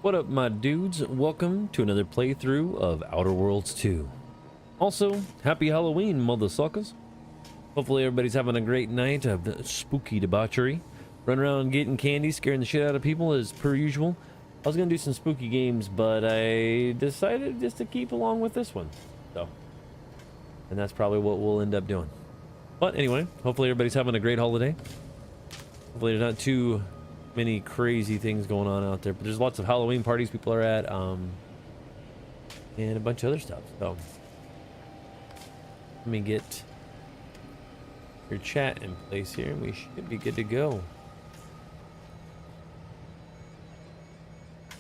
What up, my dudes? Welcome to another playthrough of Outer Worlds 2. Also, happy Halloween, motherfuckers. Hopefully everybody's having a great night of spooky debauchery. Run around getting candy, scaring the shit out of people as per usual. I was gonna do some spooky games, but I decided just to keep along with this one. And that's probably what we'll end up doing. But anyway, hopefully everybody's having a great holiday. Hopefully there's not too many crazy things going on out there, but there's lots of Halloween parties people are at, and a bunch of other stuff. So let me get your chat in place here, and we should be good to go. I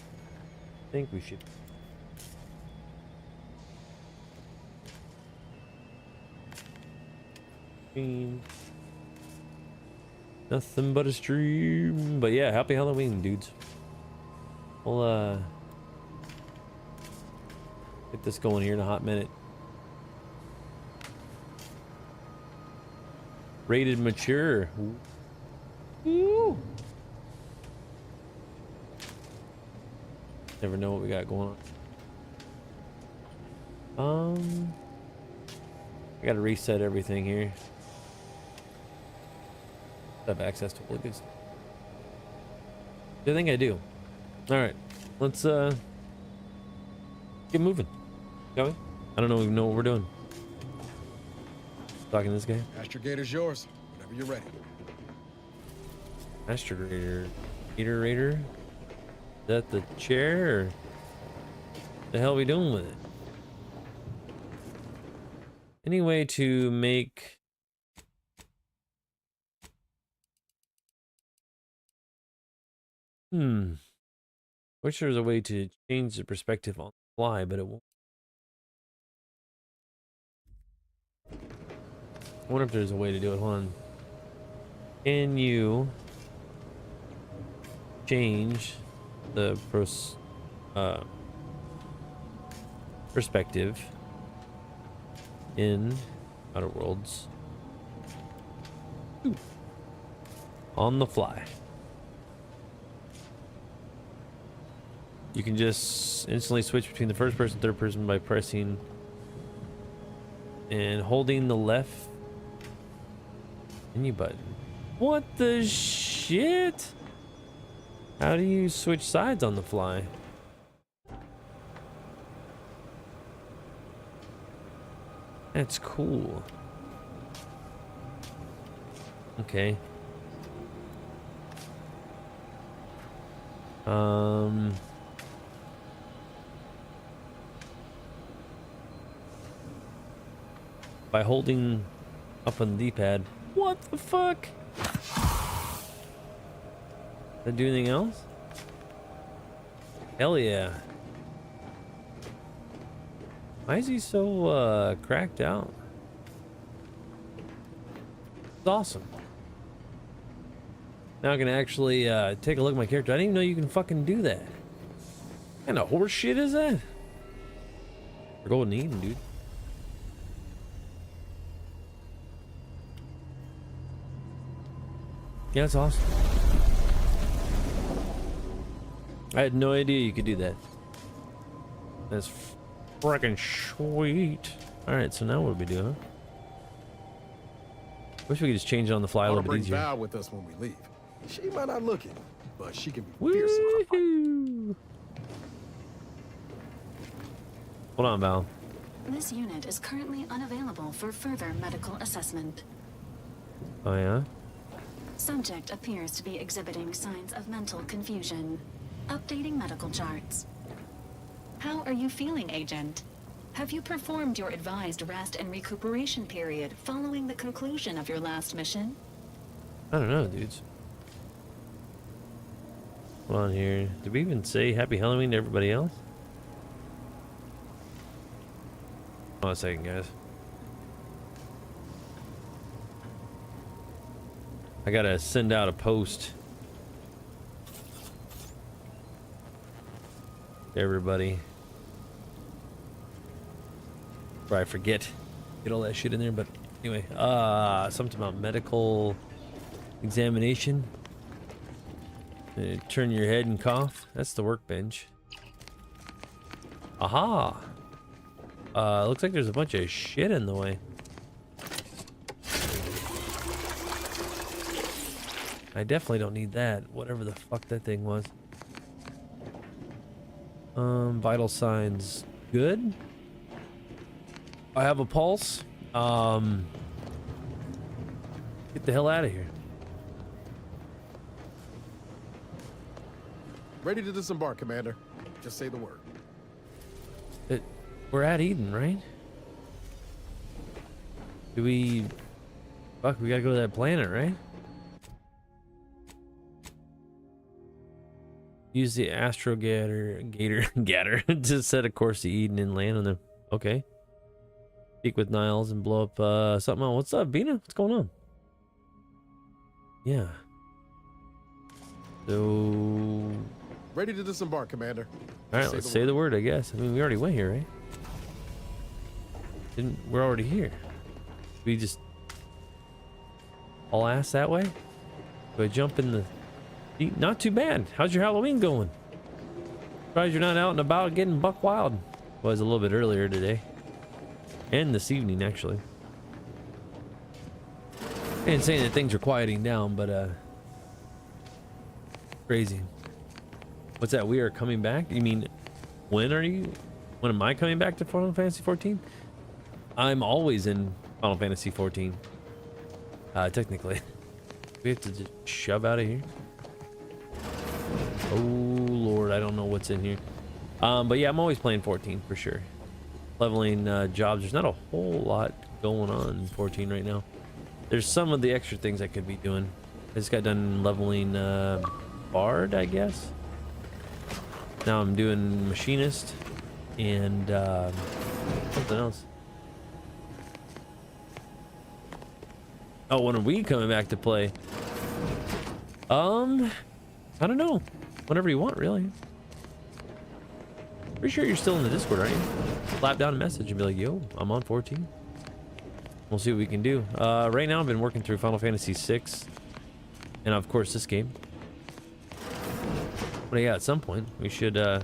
think we should. Nothing but a stream. But yeah, happy Halloween, dudes. We'll get this going here in a hot minute. Rated mature. Ooh. Never know what we got going on. I gotta reset everything here. Have access to all the good stuff. I think I do. All right, let's get moving, shall we? I don't even know what we're doing. Talking to this guy. Astrogator's yours whenever you're ready. Astrogator, Raider. Is that the chair? Or what the hell are we doing with it? Any way to make? Wish there was a way to change the perspective on the fly, but it won't. I wonder if there's a way to do it. Hold on. Can you change the perspective in Outer Worlds on the fly? You can just instantly switch between the first person and third person by pressing and holding the left menu button. What the shit? How do you switch sides on the fly? That's cool. Okay. By holding up on the D-pad. What the fuck? Did I do anything else? Hell yeah. Why is he so cracked out? It's awesome. Now I can actually take a look at my character. I didn't even know you can fucking do that. What kind of horse shit is that? We're golden Eden, dude. Yeah, that's awesome. I had no idea you could do that. That's freaking sweet. Alright, so now what do we do, huh? Wish we could just change it on the fly a little bit easier. Val with us when we leave. She might not look it, but she can be fierce. Hold on, Val. This unit is currently unavailable for further medical assessment. Oh yeah? Subject appears to be exhibiting signs of mental confusion. Updating medical charts. How are you feeling, Agent? Have you performed your advised rest and recuperation period following the conclusion of your last mission? I don't know, dudes. Hold on here. Did we even say Happy Halloween to everybody else? Hold on a second, guys. I gotta send out a post to everybody. Before I forget. Get all that shit in there, but anyway, something about medical examination. Turn your head and cough. That's the workbench. Aha. Looks like there's a bunch of shit in the way. I definitely don't need that, whatever the fuck that thing was. Vital signs, good. I have a pulse. Get the hell out of here. Ready to disembark, Commander. Just say the word. We're at Eden, right? Do we... Fuck, we gotta go to that planet, right? Use the Astro Gator to set a course to Eden and land on them. Okay. Speak with Niles and blow up something else. What's up, Bina? What's going on? Yeah. So... Ready to disembark, Commander. Alright, let's say the word, I guess. I mean, we already went here, right? We're already here. We just... all ass that way? Do I jump in the... Not too bad. How's your Halloween going? Surprised you're not out and about getting buck wild. Was a little bit earlier today. And this evening, actually. I ain't saying that things are quieting down, but crazy. What's that? We are coming back? You mean, when am I coming back to Final Fantasy 14? I'm always in Final Fantasy 14. Technically. We have to just shove out of here. Oh Lord, I don't know what's in here. But yeah, I'm always playing 14 for sure. Leveling jobs. There's not a whole lot going on in 14 right now. There's some of the extra things I could be doing. I just got done leveling Bard, I guess. Now I'm doing Machinist and something else. Oh, when are we coming back to play? I don't know. Whenever you want, really. Pretty sure you're still in the Discord, aren't you? Slap down a message and be like, yo, I'm on 14. We'll see what we can do. Right now I've been working through Final Fantasy 6. And of course this game. But yeah, at some point we should oh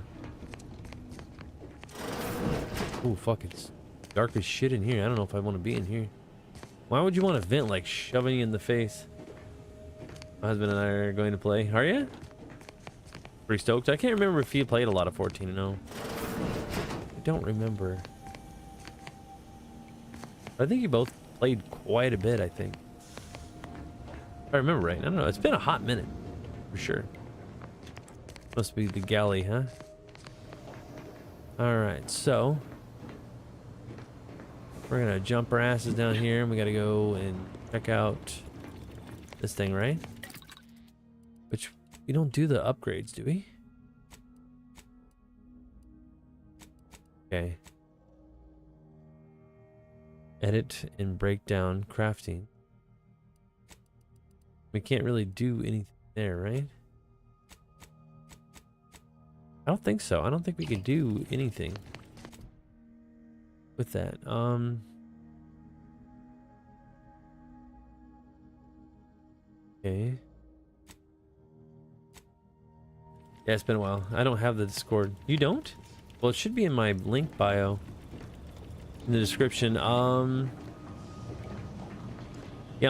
fuck, it's dark as shit in here. I don't know if I want to be in here. Why would you want to vent like shoving you in the face? My husband and I are going to play. Are you? Pretty stoked. I can't remember if you played a lot of 14. No, I don't remember. I think you both played quite a bit, I think. If I remember right. I don't know. It's been a hot minute for sure. Must be the galley, huh? All right, so we're gonna jump our asses down here and we gotta go and check out this thing, right? Which we don't do the upgrades, do we? Okay. Edit and break down crafting. We can't really do anything there, right? I don't think so. I don't think we could do anything with that. Okay. Yeah, it's been a while. I don't have the Discord. You don't? Well, it should be in my link bio. In the description. Yeah,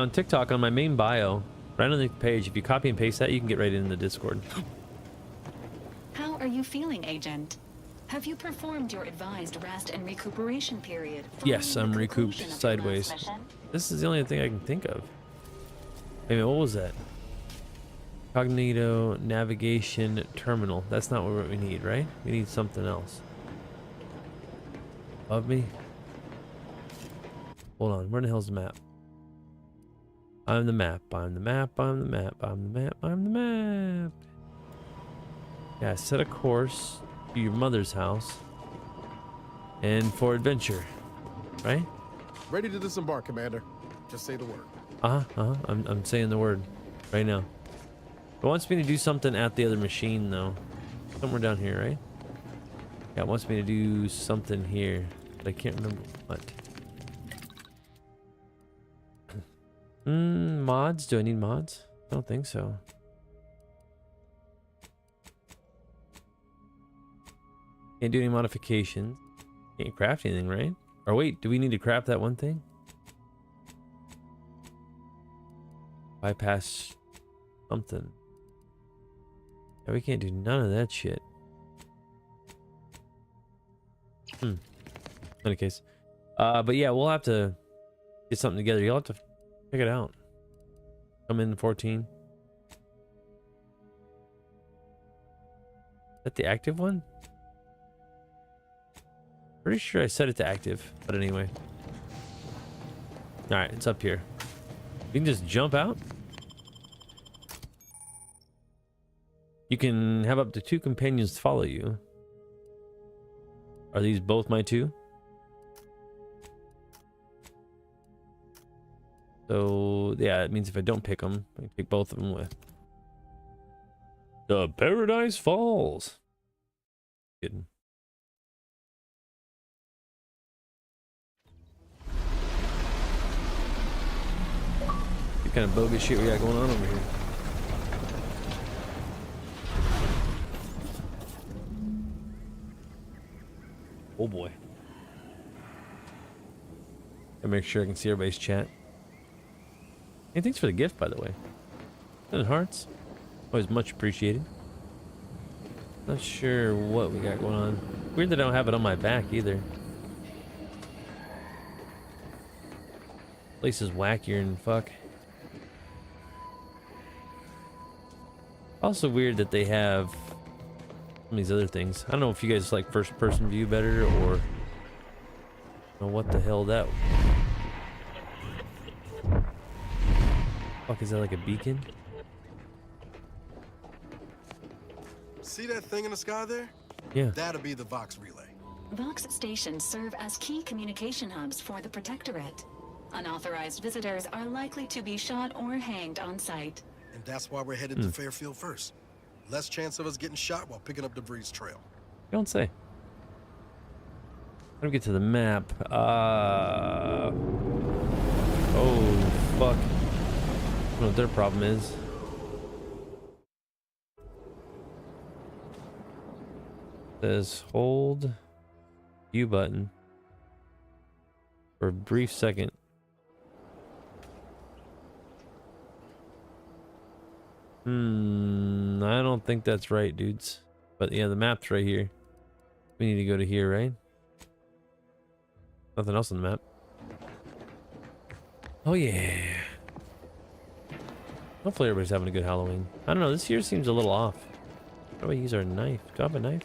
on TikTok, on my main bio, right on the page, if you copy and paste that, you can get right in the Discord. How are you feeling, Agent? Have you performed your advised rest and recuperation period? Yes, I'm recouped conclusion of your sideways. last mission? This is the only thing I can think of. Wait a minute, what was that? Cognito navigation terminal. That's not what we need, right? We need something else. Above me? Hold on, where the hell's the map? I'm the map, I'm the map, I'm the map, I'm the map, I'm the map. Yeah, set a course to your mother's house. And for adventure. Right? Ready to disembark, Commander. Just say the word. I'm saying the word right now. It wants me to do something at the other machine though. Somewhere down here, right? Yeah, it wants me to do something here. But I can't remember what. Mods? Do I need mods? I don't think so. Can't do any modifications. Can't craft anything, right? Or wait, do we need to craft that one thing? Bypass something. Yeah, we can't do none of that shit. In any case. But yeah, we'll have to get something together. You'll have to check it out. Come in 14. Is that the active one? Pretty sure I set it to active, but anyway. Alright, it's up here. You can just jump out. You can have up to 2 companions follow you. Are these both my 2? So, yeah, it means if I don't pick them, I can take both of them with. The Paradise Falls. Kidding. What kind of bogus shit we got going on over here? Oh boy. Gotta make sure I can see everybody's chat. Hey, thanks for the gift, by the way. 10 hearts. Always much appreciated. Not sure what we got going on. Weird that I don't have it on my back either. Place is wackier and fuck. Also weird that they have some of these other things. I don't know if you guys like first person view better or what the hell that. Fuck, is that like a beacon? See that thing in the sky there? Yeah. That'll be the Vox relay. Vox stations serve as key communication hubs for the Protectorate. Unauthorized visitors are likely to be shot or hanged on sight. And that's why we're headed to Fairfield first. Less chance of us getting shot while picking up debris trail. Don't say. Let me get to the map. Oh, fuck. I don't know what their problem is. It says hold U button for a brief second. I don't think that's right, dudes. But yeah, the map's right here. We need to go to here, right? Nothing else on the map. Oh yeah. Hopefully everybody's having a good Halloween. I don't know, this year seems a little off. How do we use our knife? Do I have a knife?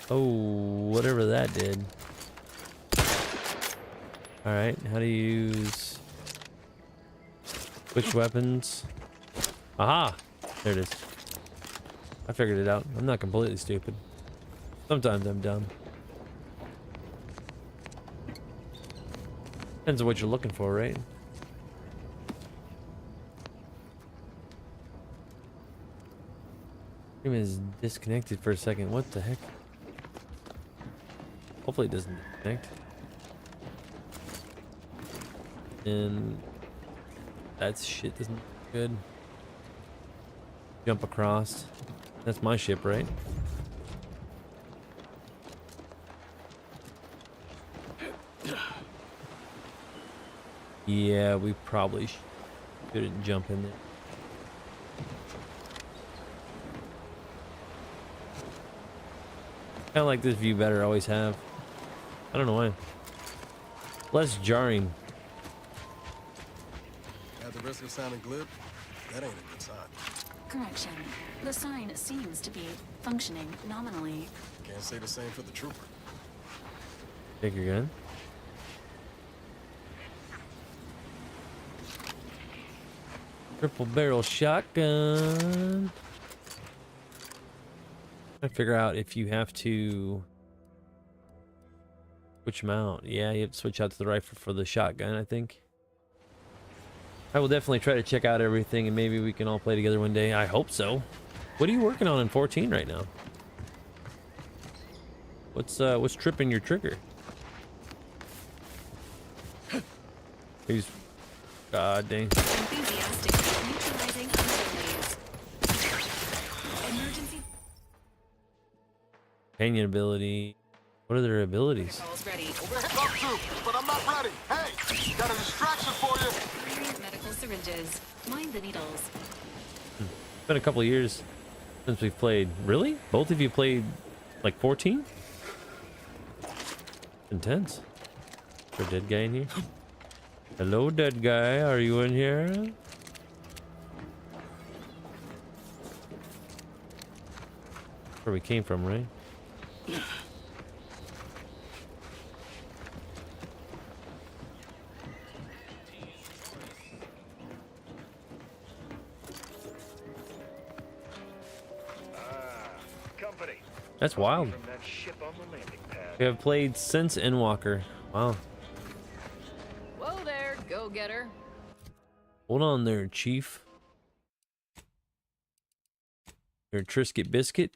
Oh, whatever that did. Alright, how to use which weapons? Aha! There it is. I figured it out. I'm not completely stupid. Sometimes I'm dumb. Depends on what you're looking for, right? Stream is disconnected for a second. What the heck? Hopefully it doesn't disconnect. And that shit doesn't look good. Jump across. That's my ship, right? Yeah, we probably shouldn't jump in there. I like this view better, I always have. I don't know why. Less jarring. At the risk of sounding glib, that ain't a good sign. Correction. The sign seems to be functioning nominally. Can't say the same for the trooper. Take your gun. Triple barrel shotgun. I figure out if you have to switch them out. Yeah, you have to switch out to the rifle for the shotgun, I think. I will definitely try to check out everything and maybe we can all play together one day. I hope so. What are you working on in 14 right now? What's tripping your trigger? He's god dang. Enthusiastic neutralizing underlays. Emergency. Companion ability. What are their abilities? Calls ready. Up to, but I'm not ready. Hey, got a distraction for you. Medical syringes. Mind the needles. It's been a couple of years since we've played. Really? Both of you played like 14? Intense. Is there a dead guy in here? Hello, dead guy. Are you in here? Where we came from, right? Company. That's wild. From that ship on the landing pad. We have played since Endwalker. Wow. Whoa there, go-getter. Hold on there, Chief. Your Trisket Biscuit.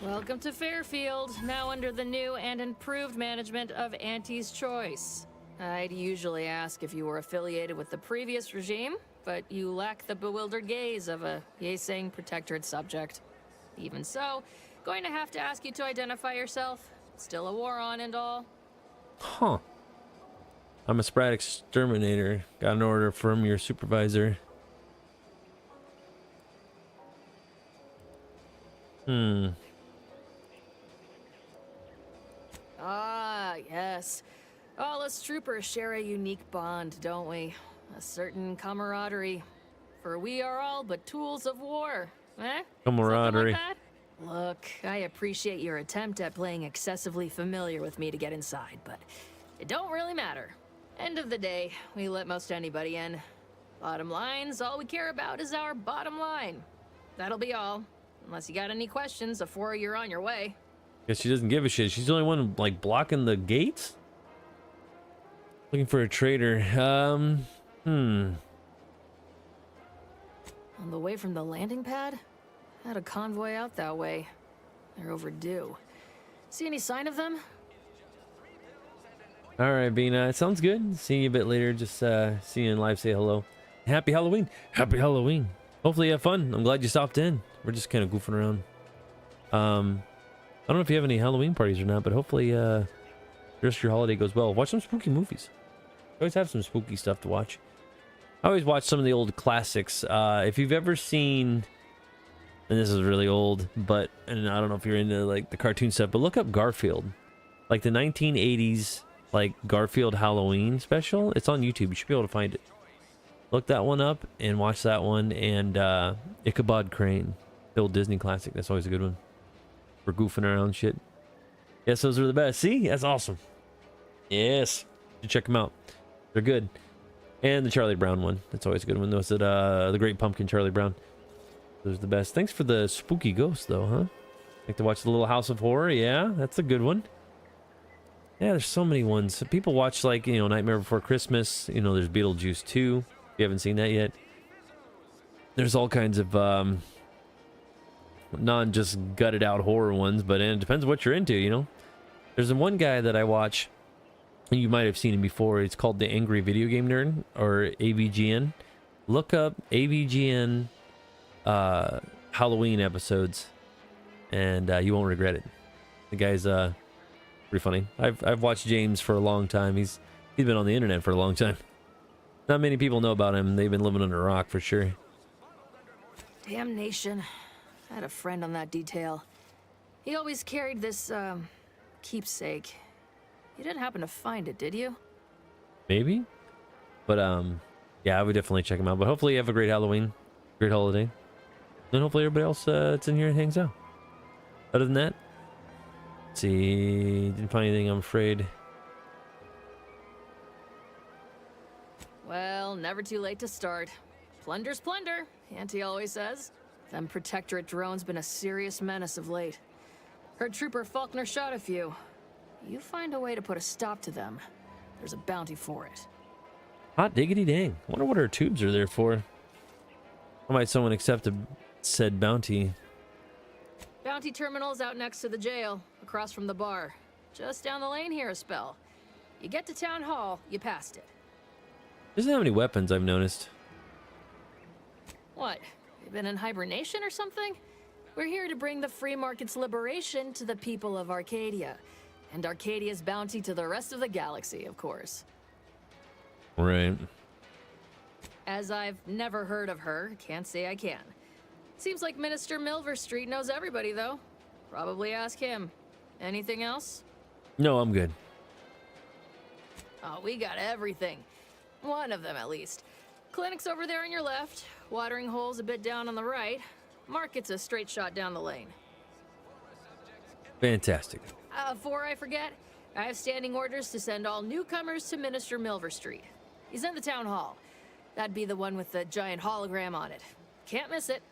Welcome to Fairfield, now under the new and improved management of Auntie's Choice. I'd usually ask if you were affiliated with the previous regime, but you lack the bewildered gaze of a yay-saying protectorate subject. Even so, going to have to ask you to identify yourself. Still a war on and all. Huh. I'm a sporadic exterminator. Got an order from your supervisor. Ah, yes. All us troopers share a unique bond, don't we? A certain camaraderie. For we are all but tools of war. Eh? Camaraderie. Something like that? Look, I appreciate your attempt at playing excessively familiar with me to get inside, but it don't really matter. End of the day, we let most anybody in. Bottom line's all we care about is our bottom line. That'll be all. Unless you got any questions before you're on your way. Guess she doesn't give a shit. She's the only one like blocking the gates. Looking for a traitor. On the way from the landing pad? Had a convoy out that way. They're overdue. See any sign of them? All right, Bina. It sounds good. See you a bit later. Just see you in live. Say hello. Happy Halloween. Happy Halloween. Hopefully you have fun. I'm glad you stopped in. We're just kind of goofing around. I don't know if you have any Halloween parties or not, but hopefully the rest of your holiday goes well. Watch some spooky movies. You always have some spooky stuff to watch. I always watch some of the old classics. If you've ever seen, and this is really old, but and I don't know if you're into like the cartoon stuff, but look up Garfield, like the 1980s like Garfield Halloween special. It's on YouTube. You should be able to find it. Look that one up and watch that one. And Ichabod Crane, the old Disney classic. That's always a good one. For goofing around shit. Yes, those are the best. See, that's awesome. Yes, you check them out. They're good. And the Charlie Brown one. That's always a good one. Those at the Great Pumpkin, Charlie Brown. Those are the best. Thanks for the spooky ghost, though, huh? Like to watch the Little House of Horror. Yeah, that's a good one. Yeah, there's so many ones. So people watch like Nightmare Before Christmas. There's Beetlejuice 2. If you haven't seen that yet. There's all kinds of non just gutted out horror ones, but it depends what you're into. There's one guy that I watch. You might have seen him before. It's called the Angry Video Game Nerd, or AVGN. Look up AVGN Halloween episodes, and you won't regret it. The guy's pretty funny. I've watched James for a long time. He's been on the internet for a long time. Not many people know about him. They've been living under a rock for sure. Damnation. I had a friend on that detail. He always carried this, keepsake. You didn't happen to find it, did you? Maybe. But, yeah, I would definitely check him out. But hopefully you have a great Halloween. Great holiday. And hopefully everybody else that's in here hangs out. Other than that, let's see. Didn't find anything, I'm afraid. Well, never too late to start. Plunder's plunder, Auntie always says. Them Protectorate drones been a serious menace of late. Heard Trooper Faulkner shot a few. You find a way to put a stop to them, there's a bounty for it. Hot diggity dang. Wonder what our tubes are there for. Why might someone accept said bounty? Bounty terminal's out next to the jail, across from the bar. Just down the lane here a spell. You get to Town Hall, you passed it. Doesn't have any weapons, I've noticed. What? You been in hibernation or something? We're here to bring the free market's liberation to the people of Arcadia, and Arcadia's bounty to the rest of the galaxy, of course. Right. As I've never heard of her, can't say I can. Seems like Minister Milverstreet knows everybody, though. Probably ask him. Anything else? No, I'm good. Oh, we got everything. One of them, at least. Clinic's over there on your left. Watering hole's a bit down on the right. Market's a straight shot down the lane. Fantastic. Before I forget, I have standing orders to send all newcomers to Minister Milverstreet. He's in the town hall. That'd be the one with the giant hologram on it. Can't miss it.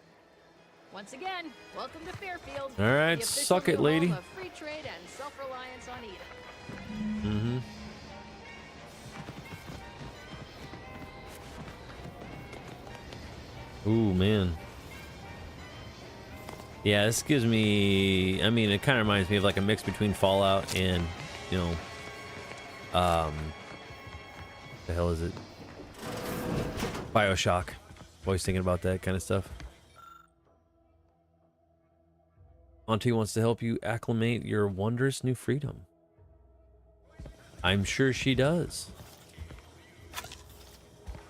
Once again, welcome to Fairfield. All right, the official suck it, new lady. home of free trade and self-reliance on Eden. Mm-hmm. Ooh, man. Yeah, this gives me, I mean, it kind of reminds me of like a mix between Fallout and, you know, the hell is it? BioShock. Always thinking about that kind of stuff. Auntie wants to help you acclimate your wondrous new freedom. I'm sure she does.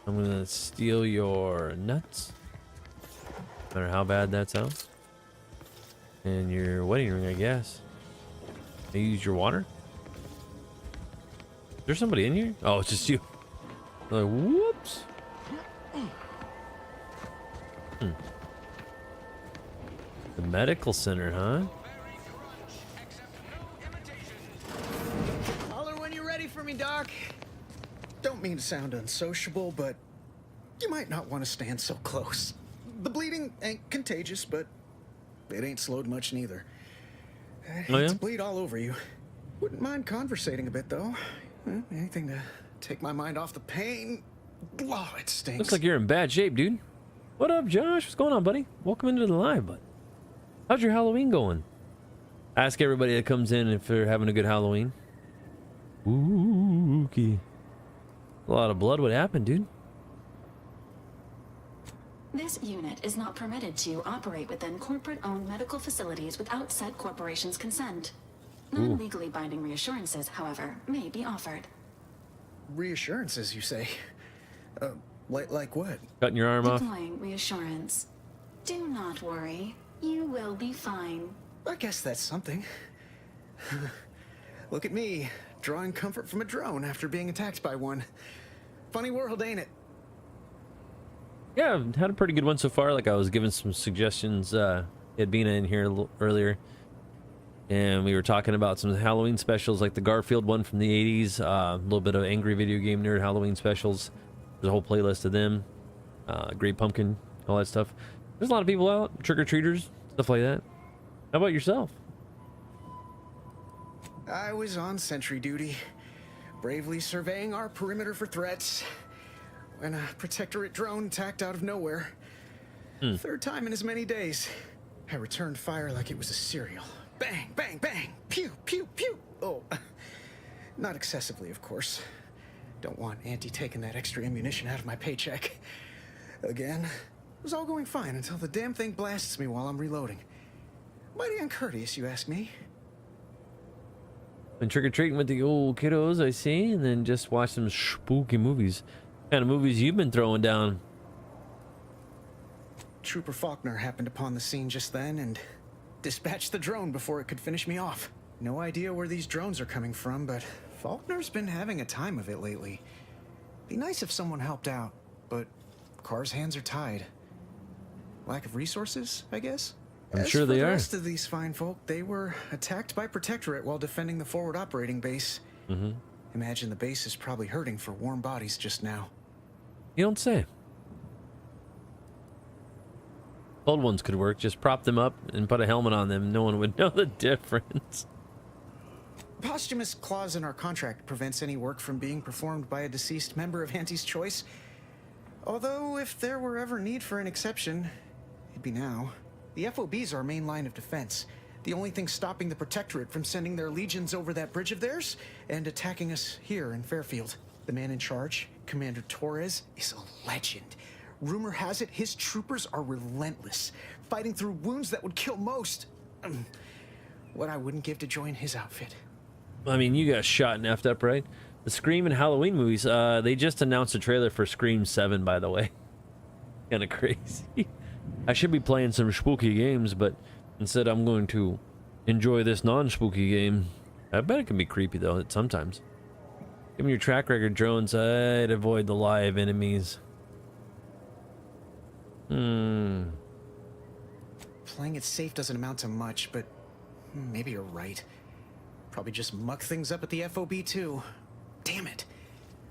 I'm gonna steal your nuts. No matter how bad that sounds. And your wedding ring, I guess. I use your water? Is there somebody in here? Oh, it's just you. Like, whoops. The medical center, huh? Holler when you're ready for me, Doc. Don't mean to sound unsociable, but you might not want to stand so close. The bleeding ain't contagious, but it ain't slowed much neither. I hate to bleed all over you. Wouldn't mind conversating a bit, though. Anything to take my mind off the pain. Oh, it stinks. Looks like you're in bad shape, dude. What up, Josh? What's going on, buddy? Welcome into the live, bud. How's your Halloween going? Ask everybody that comes in if they're having a good Halloween. Spooky. A lot of blood. What happened, dude? This unit is not permitted to operate within corporate-owned medical facilities without said corporation's consent. Non-legally binding reassurances, however, may be offered. Reassurances, you say? Like what? Cutting your arm off? Deploying reassurance. Do not worry. You will be fine. I guess that's something. Look at me, drawing comfort from a drone after being attacked by one. Funny world, ain't it? Yeah, I've had a pretty good one so far. Like, I was giving some suggestions. Had Bina in here a little earlier, and we were talking about some Halloween specials, like the Garfield one from the 80s, a little bit of Angry Video Game Nerd Halloween specials. There's a whole playlist of them. Great Pumpkin, all that stuff. There's a lot of people out, trick-or-treaters, stuff like that. How about yourself? I was on sentry duty, bravely surveying our perimeter for threats, when a protectorate drone attacked out of nowhere. Third time in as many days. I returned fire like it was a cereal. Bang, bang, bang, pew, pew, pew. Oh, not excessively, of course. Don't want Auntie taking that extra ammunition out of my paycheck. Again, it was all going fine until the damn thing blasts me while I'm reloading. Mighty uncourteous, you ask me. Been trick-or-treating with the old kiddos, I see, and then just watch some spooky movies. What kind of movies you've been throwing down? Trooper Faulkner happened upon the scene just then and dispatched the drone before it could finish me off. No idea where these drones are coming from, but Faulkner's been having a time of it lately. Be nice if someone helped out, but Carr's hands are tied. Lack of resources, I guess? I'm sure they the are. rest of these fine folk, they were attacked by Protectorate while defending the forward operating base. Imagine the base is probably hurting for warm bodies just now. You don't say. Old ones could work. Just prop them up and put a helmet on them. No one would know the difference. Posthumous clause in our contract prevents any work from being performed by a deceased member of Auntie's choice. Although, if there were ever need for an exception, it'd be now. The FOB's our main line of defense. The only thing stopping the Protectorate from sending their legions over that bridge of theirs and attacking us here in Fairfield. The man in charge, Commander Torres, is a legend. Rumor has it his troopers are relentless, fighting through wounds that would kill most. What I wouldn't give to join his outfit. I mean, you got shot and effed up, right? The Scream and Halloween movies, they just announced a trailer for Scream 7, by the way. Kind of crazy. I should be playing some spooky games, but instead I'm going to enjoy this non-spooky game. I bet it can be creepy, though, sometimes. Given your track record, drones, I'd avoid the live enemies. Playing it safe doesn't amount to much, but maybe you're right. Probably just muck things up at the FOB, too. Damn it.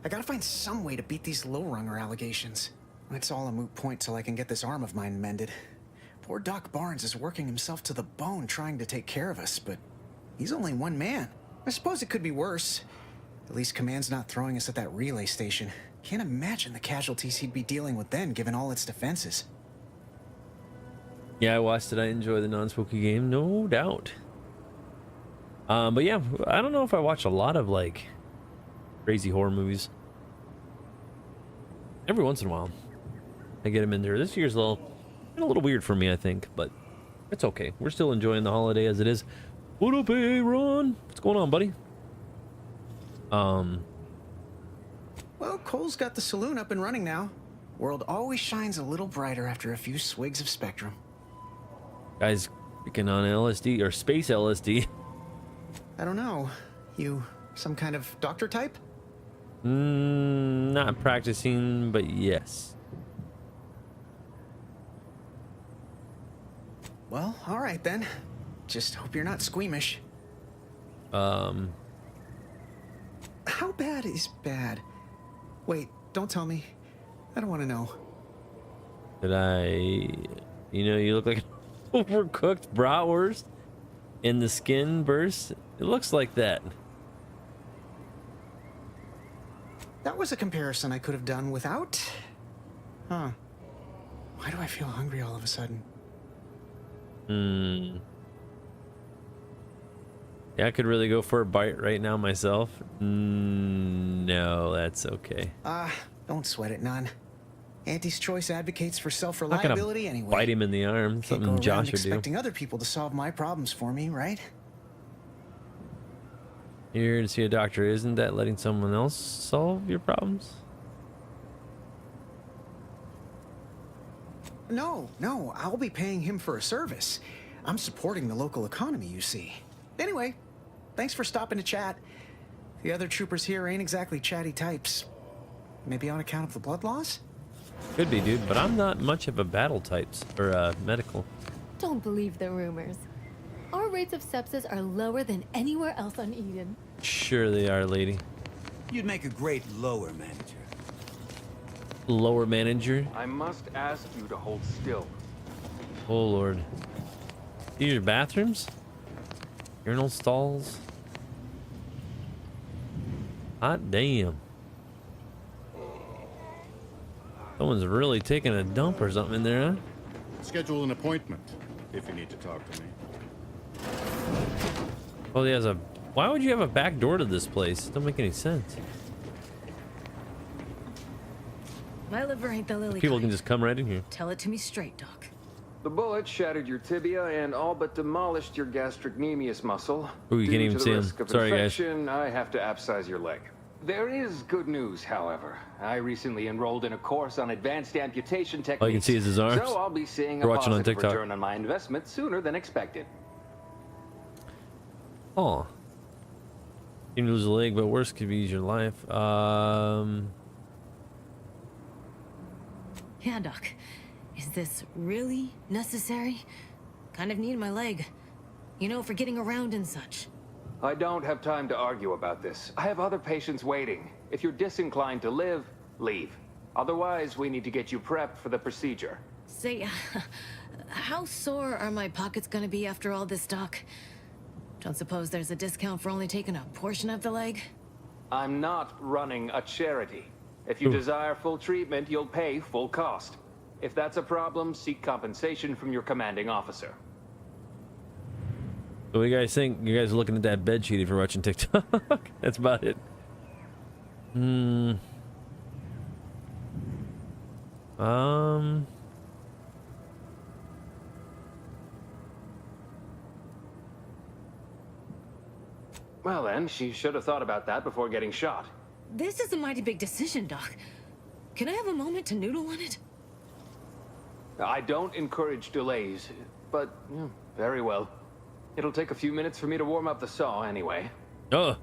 I gotta find some way to beat these low-runger allegations. It's all a moot point till I can get this arm of mine mended. Poor Doc Barnes is working himself to the bone trying to take care of us, but he's only one man. I suppose it could be worse. At least Command's not throwing us at that relay station. Can't imagine the casualties he'd be dealing with then, given all its defenses. Yeah, I watched it. I enjoy the non-spooky game, no doubt. But yeah, I don't know if I watch a lot of, like, crazy horror movies. Every once in a while, I get them in there. This year's a little weird for me, I think, but it's okay. We're still enjoying the holiday as it is. What up, Aaron? What's going on, buddy? Well, Cole's got the saloon up and running now. World always shines a little brighter after a few swigs of Spectrum. Guys picking on LSD or space LSD. I don't know. You some kind of doctor type? Not practicing, but yes. Well, all right then. Just hope you're not squeamish. How bad is bad? Wait, don't tell me. I don't want to know. You look like an overcooked bratwurst and the skin bursts. It looks like that. That was a comparison I could have done without. Huh. Why do I feel hungry all of a sudden? Yeah, I could really go for a bite right now myself. No, that's okay. Don't sweat it none. Auntie's Choice advocates for I'm not self-reliability gonna anyway. bite him in the arm. Can't Something go Josh around would do. expecting other people to solve my problems for me, right? You're here to see a doctor. Isn't that letting someone else solve your problems? No, I'll be paying him for a service. I'm supporting the local economy, you see. Anyway, thanks for stopping to chat. The other troopers here ain't exactly chatty types. Maybe on account of the blood loss? Could be, dude, but I'm not much of a battle types or medical. Don't believe the rumors. Our rates of sepsis are lower than anywhere else on Eden. Sure they are, lady. You'd make a great lower manager. Lower manager? I must ask you to hold still. Oh, Lord. These are bathrooms? Urinal stalls? Hot damn. Someone's really taking a dump or something in there, huh? Schedule an appointment if you need to talk to me. Well, he has a... Why would you have a back door to this place? It don't make any sense. My liver ain't the lily People kind. can just come right in here. Tell it to me straight, Doc. The bullet shattered your tibia and all but demolished your gastrocnemius muscle. Ooh, you Due can't even to see the him. risk of Sorry, guys. infection, I have to abscise your leg. There is good news, however. I recently enrolled in a course on advanced amputation techniques. All you can see is his arms. So I'll be seeing We're a watching on positive TikTok. return on my investment sooner than expected. Oh. You can lose a leg, but worse could be your life. Yeah, Doc. Is this really necessary? Kind of need my leg. You know, for getting around and such. I don't have time to argue about this. I have other patients waiting. If you're disinclined to live, leave. Otherwise, we need to get you prepped for the procedure. Say, how sore are my pockets gonna be after all this, Doc? Don't suppose there's a discount for only taking a portion of the leg? I'm not running a charity. If you desire full treatment, you'll pay full cost. If that's a problem, seek compensation from your commanding officer. What do you guys think? You guys are looking at that bed sheet if you're watching TikTok. That's about it. Well then, she should have thought about that before getting shot. This is a mighty big decision, Doc. Can I have a moment to noodle on it? I don't encourage delays, but very well. It'll take a few minutes for me to warm up the saw anyway. Oh.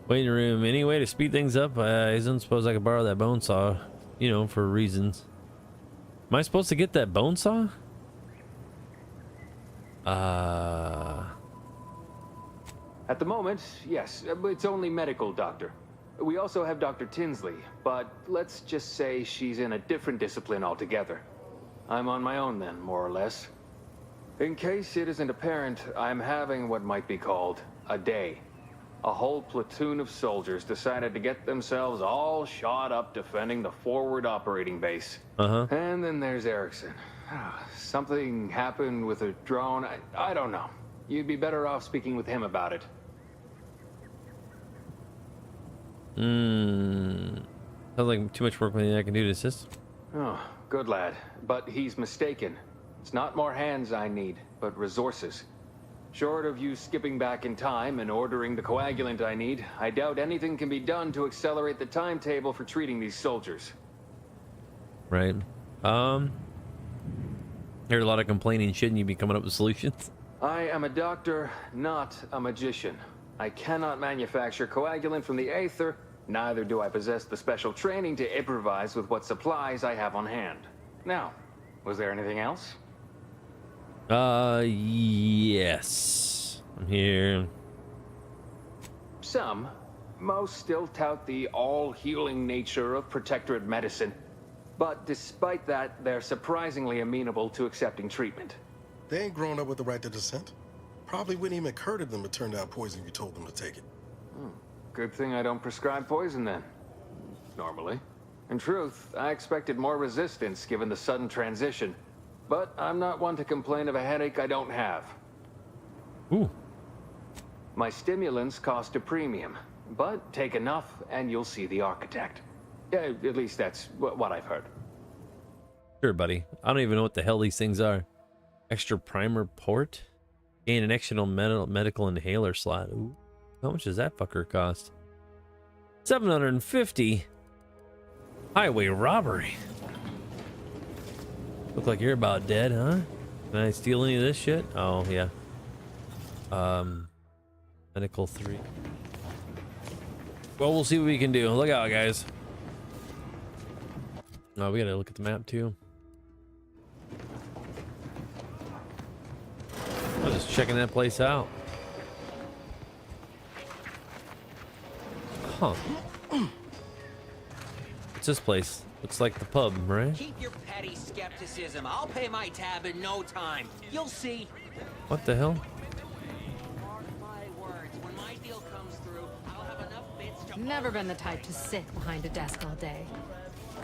Waiting room. Any way to speed things up? I don't suppose I could borrow that bone saw, you know, for reasons. Am I supposed to get that bone saw? At the moment, yes. It's only medical, Doctor. We also have Dr. Tinsley, but let's just say she's in a different discipline altogether. I'm on my own then, more or less. In case it isn't apparent, I'm having what might be called a day. A whole platoon of soldiers decided to get themselves all shot up defending the forward operating base. And then there's Erickson. Something happened with a drone. I don't know. You'd be better off speaking with him about it. Sounds like too much work than I can do to assist. Oh, good lad. But he's mistaken. It's not more hands I need, but resources. Short of you skipping back in time and ordering the coagulant I need, I doubt anything can be done to accelerate the timetable for treating these soldiers. Right. Heard a lot of complaining. Shouldn't you be coming up with solutions? I am a doctor, not a magician. I cannot manufacture coagulant from the aether, neither do I possess the special training to improvise with what supplies I have on hand. Now, was there anything else? Yes. I'm here. Some. Most still tout the all-healing nature of Protectorate medicine. But despite that, they're surprisingly amenable to accepting treatment. They ain't grown up with the right to dissent. Probably wouldn't even occur to them to turn down poison if you told them to take it. Good thing I don't prescribe poison then. Normally. In truth, I expected more resistance given the sudden transition. But I'm not one to complain of a headache I don't have. Ooh. My stimulants cost a premium, but take enough and you'll see the architect. At least that's what I've heard. Sure, buddy. I don't even know what the hell these things are. Extra primer port? Gain an external medical inhaler slot. Ooh. How much does that fucker cost? 750. Highway robbery. Look like you're about dead, huh? Can I steal any of this shit? Oh, yeah. Medical 3. Well, we'll see what we can do. Look out, guys. Oh, we gotta look at the map, too. I was just checking that place out. Huh. What's this place? Looks like the pub, right? Keep your petty skepticism. I'll pay my tab in no time. You'll see. What the hell? Mark my words. When my deal comes through, I'll have enough bits to... Never been the type to sit behind a desk all day.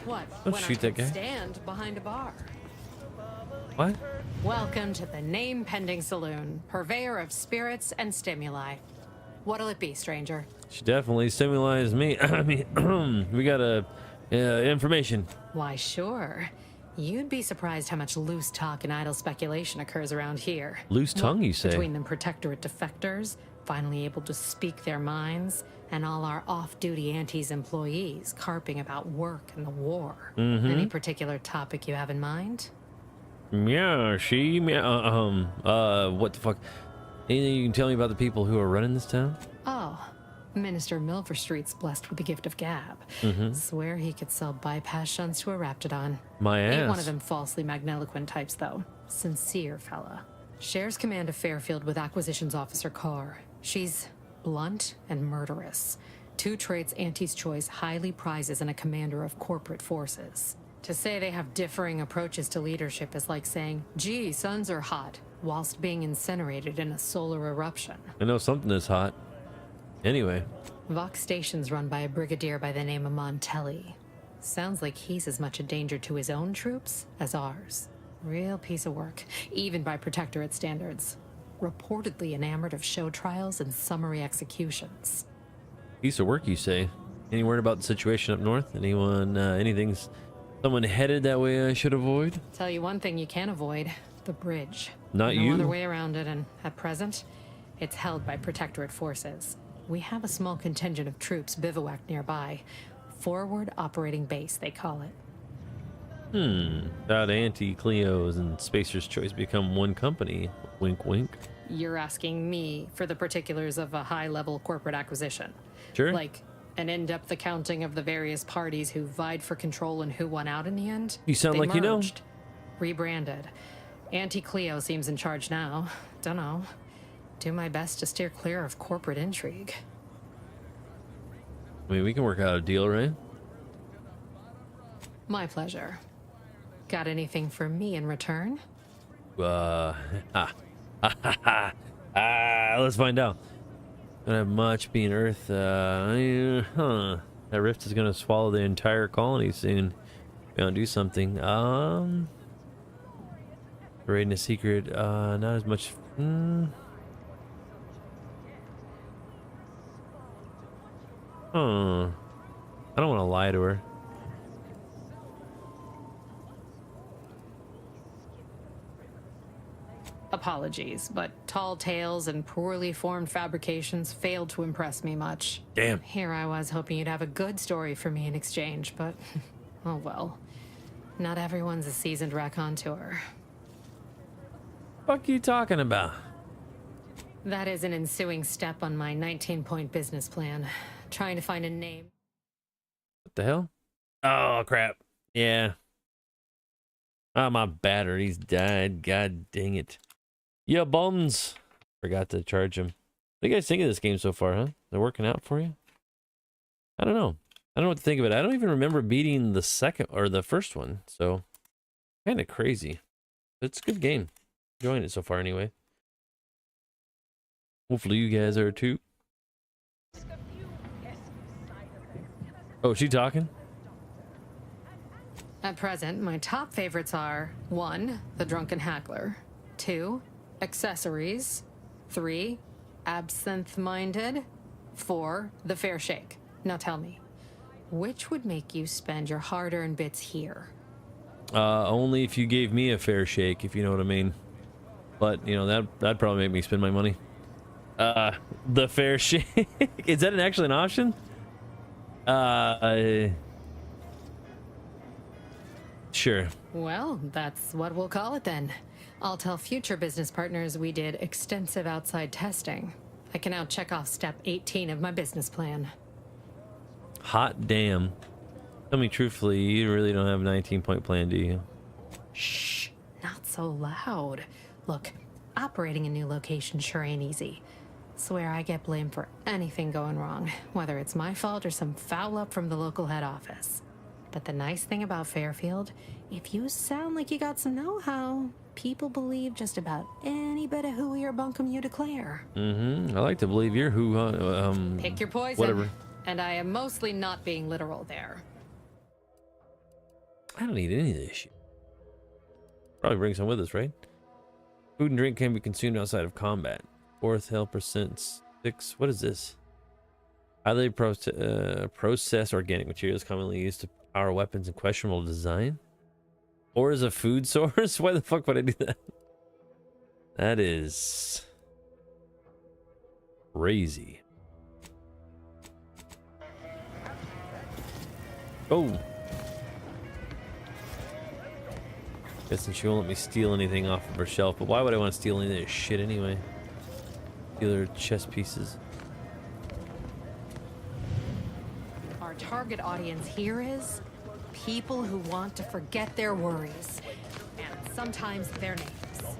What? Don't when shoot I that can guy. stand behind a bar. What? Welcome to the Name Pending Saloon, purveyor of spirits and stimuli. What'll it be, stranger? She definitely stimulates me. I mean, we got information. Why, sure. You'd be surprised how much loose talk and idle speculation occurs around here. Loose tongue, you say? Between them Protectorate defectors, finally able to speak their minds, and all our off-duty Antes employees carping about work and the war. Any particular topic you have in mind? Yeah, what the fuck? Anything you can tell me about the people who are running this town? Oh, Minister Milverstreet's blessed with the gift of gab. Swear he could sell bypass shunts to a Raptidon. My ass. Ain't one of them falsely magniloquent types, though. Sincere fella. Shares command of Fairfield with Acquisitions Officer Carr. She's blunt and murderous. Two traits Auntie's Choice highly prizes in a commander of corporate forces. To say they have differing approaches to leadership is like saying, gee, suns are hot, whilst being incinerated in a solar eruption. I know something is hot. Anyway. Vox Station's run by a brigadier by the name of Montelli. Sounds like he's as much a danger to his own troops as ours. Real piece of work, even by Protectorate standards. Reportedly enamored of show trials and summary executions. Piece of work, you say? Any word about the situation up north? Anyone, someone headed that way I should avoid? Tell you one thing you can't avoid, the bridge. Not no you. other way around it, and at present, It's held by Protectorate forces. We have a small contingent of troops bivouacked nearby. Forward Operating Base, they call it. That Anti-Cleos and Spacer's Choice become one company. Wink, wink. You're asking me for the particulars of a high-level corporate acquisition. Sure. Like an in-depth accounting of the various parties who vied for control and who won out in the end? You sound They like you know. merged, rebranded. Anti-Cleo seems in charge now. Dunno. Do my best to steer clear of corporate intrigue. I mean, we can work out a deal, right? My pleasure. Got anything for me in return? Let's find out. Don't have much being Earth. That rift is gonna swallow the entire colony soon. We don't do something. Raiding a secret. Not as much. I don't want to lie to her. Apologies, but tall tales and poorly formed fabrications failed to impress me much. Damn. Here I was hoping you'd have a good story for me in exchange, but oh well. Not everyone's a seasoned raconteur. Fuck you talking about? That is an ensuing step on my 19-point business plan. Trying to find a name. What the hell? Oh crap. Yeah. Oh, my battery's died. God dang it. Yeah, bums. Forgot to charge him. What do you guys think of this game so far, huh? They're working out for you? I don't know. I don't know what to think of it. I don't even remember beating the second or the first one. So, kind of crazy. It's a good game. Enjoying it so far anyway. Hopefully you guys are too. Oh, is she talking? At present, my top favorites are 1. The Drunken Hackler, 2. Accessories, 3. Absinthe-Minded, 4. The Fair Shake. Now tell me, which would make you spend your hard-earned bits here? Only if you gave me a fair shake, if you know what I mean. But, you know, that'd probably make me spend my money. The Fair Shake. Is that actually an option? Sure. Well, that's what we'll call it then. I'll tell future business partners we did extensive outside testing. I can now check off step 18 of my business plan. Hot damn. Tell me truthfully, you really don't have a 19-point plan, do you? Shh, not so loud. Look, operating a new location sure ain't easy. Swear I get blamed for anything going wrong, whether it's my fault or some foul up from the local head office. But the nice thing about Fairfield, if you sound like you got some know-how, people believe just about any bit of hooey or bunkum you declare. I like to believe you're who, Pick your poison. whatever. And I am mostly not being literal there. I don't need any of this shit. Probably bring some with us, right? Food and drink can be consumed outside of combat. 4th health percent 6. What is this? Highly processed organic materials commonly used to power weapons in questionable design. Or as a food source? Why the fuck would I do that? That is crazy. Oh. Guessing she won't let me steal anything off of her shelf, but why would I want to steal any of this shit anyway? Steal her chess pieces. Our target audience here is people who want to forget their worries, and sometimes their names.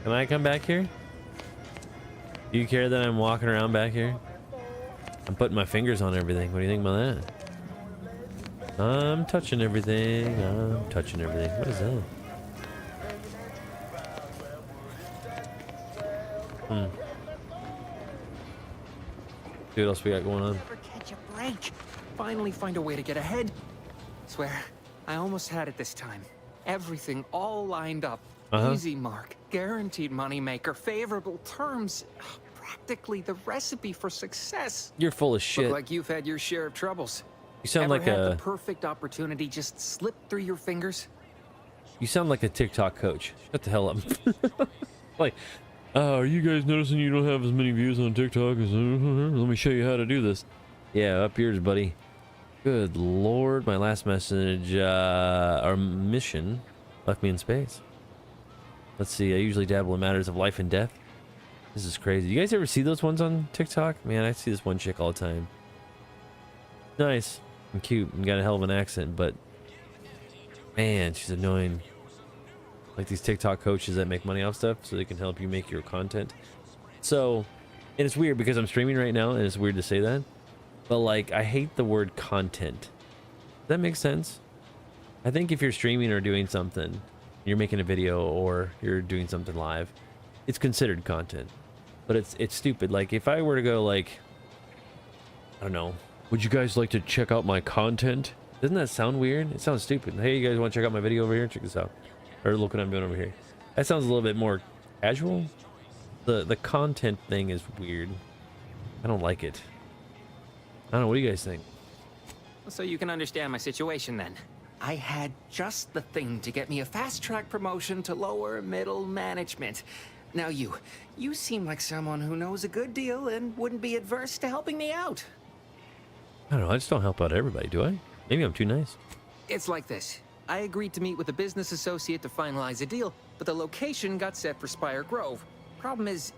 Can I come back here? Do you care that I'm walking around back here? I'm putting my fingers on everything. What do you think about that? I'm touching everything. I'm touching everything. What is that? See what else we got going on? Never catch a break. Finally find a way to get ahead. Swear, I almost had it this time. Everything all lined up. Easy mark, guaranteed moneymaker, favorable terms. Practically the recipe for success. You're full of shit. Look like you've had your share of troubles. You sound Ever like had a... the perfect opportunity just slip through your fingers? You sound like a TikTok coach. Shut the hell up. Like, Are you guys noticing you don't have as many views on TikTok as... let me show you how to do this. Yeah, up yours, buddy. Good lord, my last message, our mission left me in space. Let's see, I usually dabble in matters of life and death. This is crazy. You guys ever see those ones on TikTok? Man, I see this one chick all the time. Nice and cute and got a hell of an accent, but man, she's annoying. Like these TikTok coaches that make money off stuff so they can help you make your content. So, and it's weird because I'm streaming right now and it's weird to say that, but like I hate the word content. Does that make sense? I think if you're streaming or doing something, you're making a video or you're doing something live, it's considered content. But it's stupid. Like if I were to go like, I don't know, would you guys like to check out my content? Doesn't that sound weird? It sounds stupid. Hey, you guys want to check out my video over here? Check this out. Or look what I'm doing over here. That sounds a little bit more casual. The content thing is weird. I don't like it. I don't know. What do you guys think? So you can understand my situation then. I had just the thing to get me a fast-track promotion to lower middle management. Now you seem like someone who knows a good deal and wouldn't be adverse to helping me out. I don't know. I just don't help out everybody, do I? Maybe I'm too nice. It's like this. I agreed to meet with a business associate to finalize a deal, but the location got set for Spire Grove. Problem is,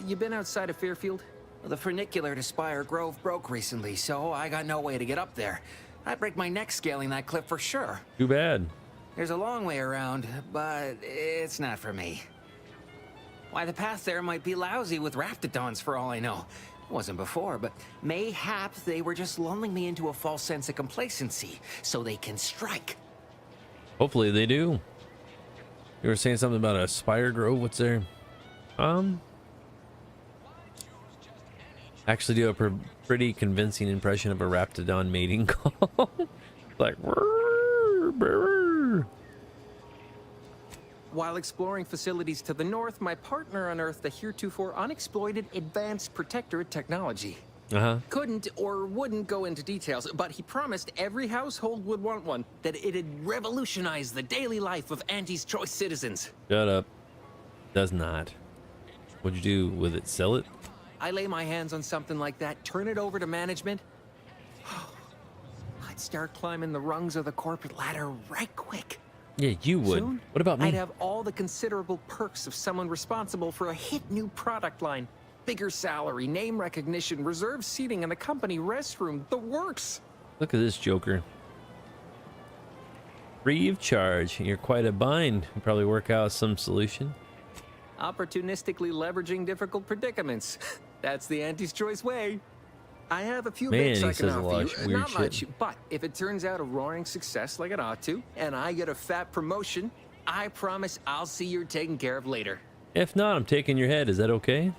you been outside of Fairfield? The funicular to Spire Grove broke recently, so I got no way to get up there. I'd break my neck scaling that cliff for sure. Too bad. There's a long way around, but it's not for me. Why, the path there might be lousy with raptidons for all I know. It wasn't before, but mayhaps they were just lulling me into a false sense of complacency so they can strike. Hopefully they do. You were saying something about a Spire Grove. What's there? Actually do a pretty convincing impression of a raptidon mating call. Like, "Rrr, brrr." While exploring facilities to the north, my partner unearthed a heretofore unexploited advanced protectorate technology. Couldn't or wouldn't go into details, but he promised every household would want one, that it'd revolutionize the daily life of Auntie's Choice citizens. Shut up. Does not. What'd you do with it? Sell it? I lay my hands on something like that, turn it over to management. I'd start climbing the rungs of the corporate ladder right quick. Yeah, you would. Soon, what about me? I'd have all the considerable perks of someone responsible for a hit new product line. Bigger salary, name recognition, reserved seating in the company restroom, the works. Look at this joker. Free of charge. You're quite a bind. You probably work out some solution. Opportunistically leveraging difficult predicaments. That's the Auntie's Choice way. I have a few Man, bits he I can says a lot offer of you. weird Not shit. much, but if it turns out a roaring success like it ought to, and I get a fat promotion, I promise I'll see you're taken care of later. If not, I'm taking your head. Is that okay?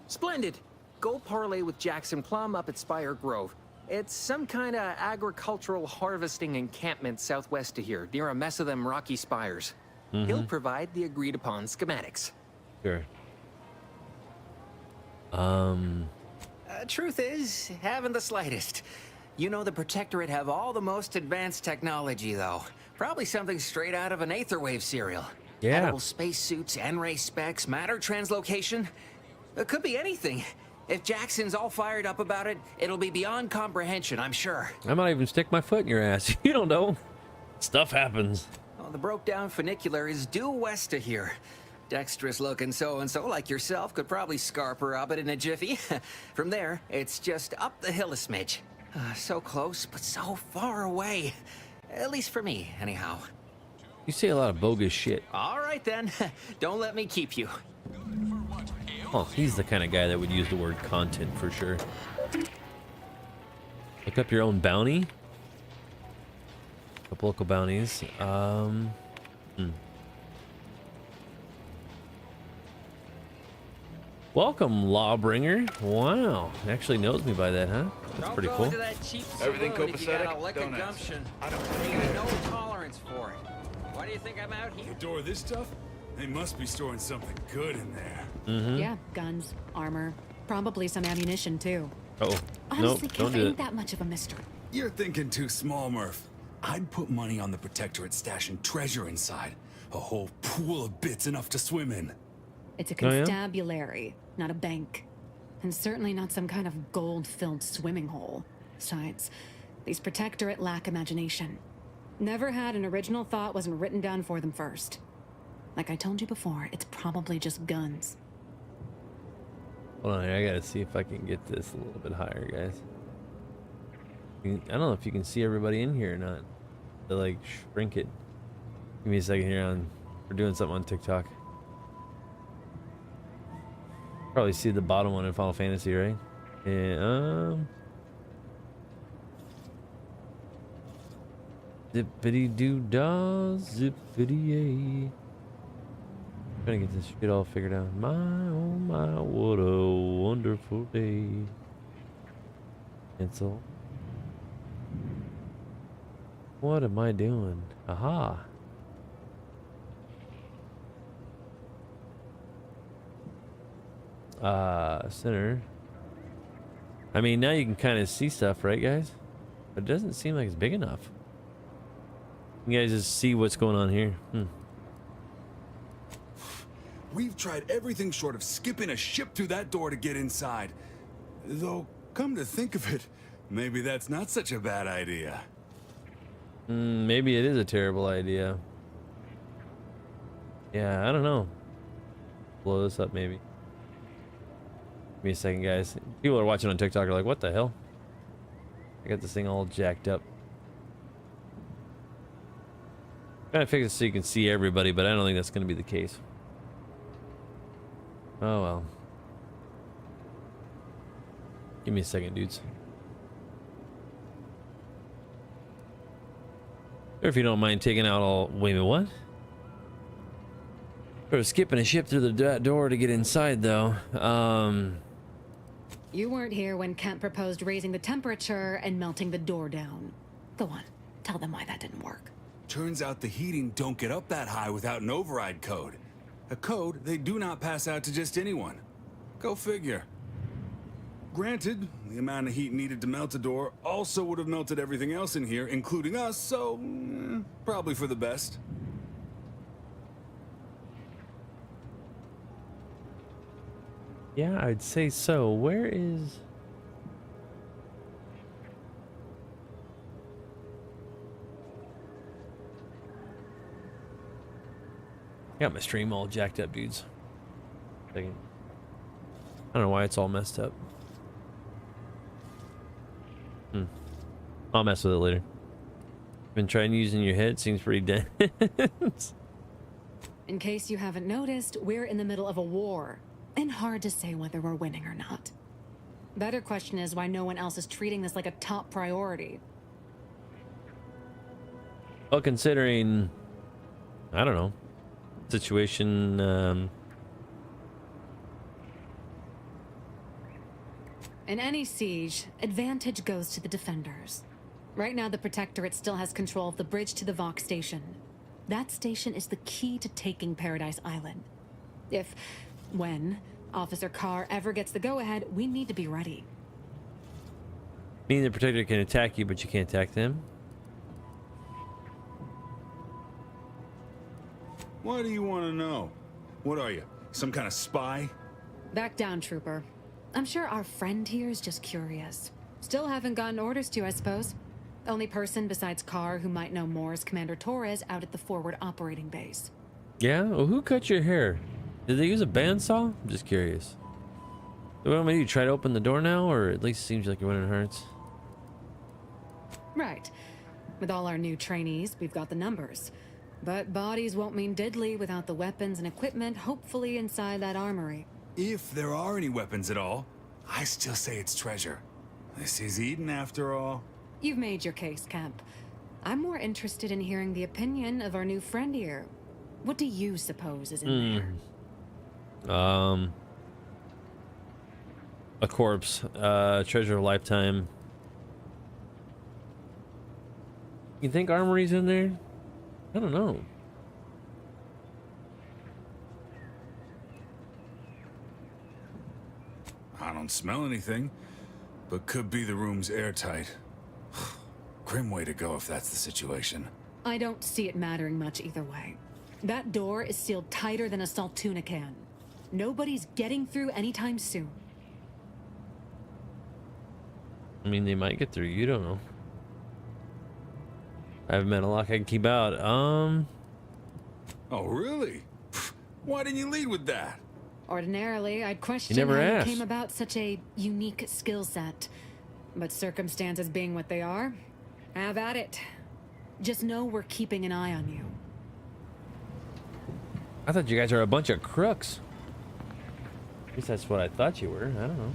Splendid. Go parlay with Jackson Plum up at Spire Grove. It's some kind of agricultural harvesting encampment southwest of here, near a mess of them rocky spires. He'll provide the agreed upon schematics. Sure. Truth is, haven't the slightest. You know the Protectorate have all the most advanced technology, though. Probably something straight out of an Aetherwave serial. Yeah. Edible spacesuits, N-ray specs, matter translocation. It could be anything. If Jackson's all fired up about it, it'll be beyond comprehension, I'm sure. I might even stick my foot in your ass. You don't know. Stuff happens. Well, the broke-down funicular is due west of here. Dexterous-looking so-and-so like yourself could probably scarp her up it in a jiffy. From there, it's just up the hill a smidge. So close, but so far away. At least for me, anyhow. You say a lot of bogus shit. All right, then. Don't let me keep you. Oh, he's the kind of guy that would use the word content for sure. Look up your own bounty. Up local bounties. Welcome, Lawbringer. Wow, he actually knows me by that, huh? That's pretty cool. Everything copacetic? Don't gumption. I got no tolerance for it. Why do you think I'm out here? Adore this stuff? They must be storing something good in there. Yeah, guns, armor, probably some ammunition too. Oh, Honestly, nope, don't Kev do ain't it. that much of a mystery. You're thinking too small, Murph. I'd put money on the Protectorate stashing treasure inside. A whole pool of bits enough to swim in. It's a Oh, yeah? constabulary, not a bank. And certainly not some kind of gold-filled swimming hole. Besides, these Protectorate lack imagination. Never had an original thought wasn't written down for them first. Like I told you before, it's probably just guns. Hold on here, I gotta see if I can get this a little bit higher, guys. I don't know if you can see everybody in here or not. To like shrink it. Give me a second here we're doing something on TikTok. Probably see the bottom one in Final Fantasy, right? Yeah, zippity doo dah, zippity yay. Trying to get this shit all figured out. My oh my, what a wonderful day. Cancel. What am I doing? Aha. Center. I mean, now you can kind of see stuff, right, guys? But it doesn't seem like it's big enough. You guys just see what's going on here. We've tried everything short of skipping a ship through that door to get inside. Though, come to think of it, maybe that's not such a bad idea. Maybe it is a terrible idea. Yeah, I don't know. Blow this up, maybe. Give me a second, guys. People are watching on TikTok are like, what the hell? I got this thing all jacked up. Trying to fix it so you can see everybody, but I don't think that's going to be the case. Oh well. Give me a second, dudes. Or if you don't mind taking out all... Wait a minute, what? Or skipping a ship through the door to get inside, though. You weren't here when Kemp proposed raising the temperature and melting the door down. Go on, tell them why that didn't work. Turns out the heating don't get up that high without an override code. A code they do not pass out to just anyone. Go figure. Granted, the amount of heat needed to melt a door also would have melted everything else in here, including us, so probably for the best. Yeah, I'd say so. Where is... Got my stream all jacked up, dudes. Second. I don't know why it's all messed up. I'll mess with it later. Been trying using your head, seems pretty dense. In case you haven't noticed, we're in the middle of a war, and hard to say whether we're winning or not. Better question is why no one else is treating this like a top priority. Well, considering, I don't know, situation, In any siege, advantage goes to the defenders. Right now, the Protectorate still has control of the bridge to the Vox station. That station is the key to taking Paradise Island. When Officer Carr ever gets the go-ahead, we need to be ready. Meaning the Protector can attack you, but you can't attack them? Why do you want to know? What are you, some kind of spy? Back down, Trooper. I'm sure our friend here is just curious. Still haven't gotten orders to, I suppose. Only person besides Carr who might know more is Commander Torres out at the forward operating base. Yeah? Well, who cut your hair? Did they use a bandsaw? I'm just curious. What do you try to open the door now, or at least it seems like you're winning hearts? Right. With all our new trainees, we've got the numbers. But bodies won't mean diddly without the weapons and equipment hopefully inside that armory. If there are any weapons at all, I still say it's treasure. This is Eden after all. You've made your case, Kemp. I'm more interested in hearing the opinion of our new friend here. What do you suppose is in there? A corpse. Treasure of a lifetime. You think armory's in there? I don't know. I don't smell anything, but could be the room's airtight. Grim way to go if that's the situation. I don't see it mattering much either way. That door is sealed tighter than a Saltuna can. Nobody's getting through anytime soon. I mean, they might get through. You don't know. I haven't met a lock I can keep out. Oh, really? Why didn't you lead with that? Ordinarily, I'd question never how asked. you came about such a unique skill set. But circumstances being what they are, have at it. Just know we're keeping an eye on you. I thought you guys are a bunch of crooks. At least that's what I thought you were. I don't know.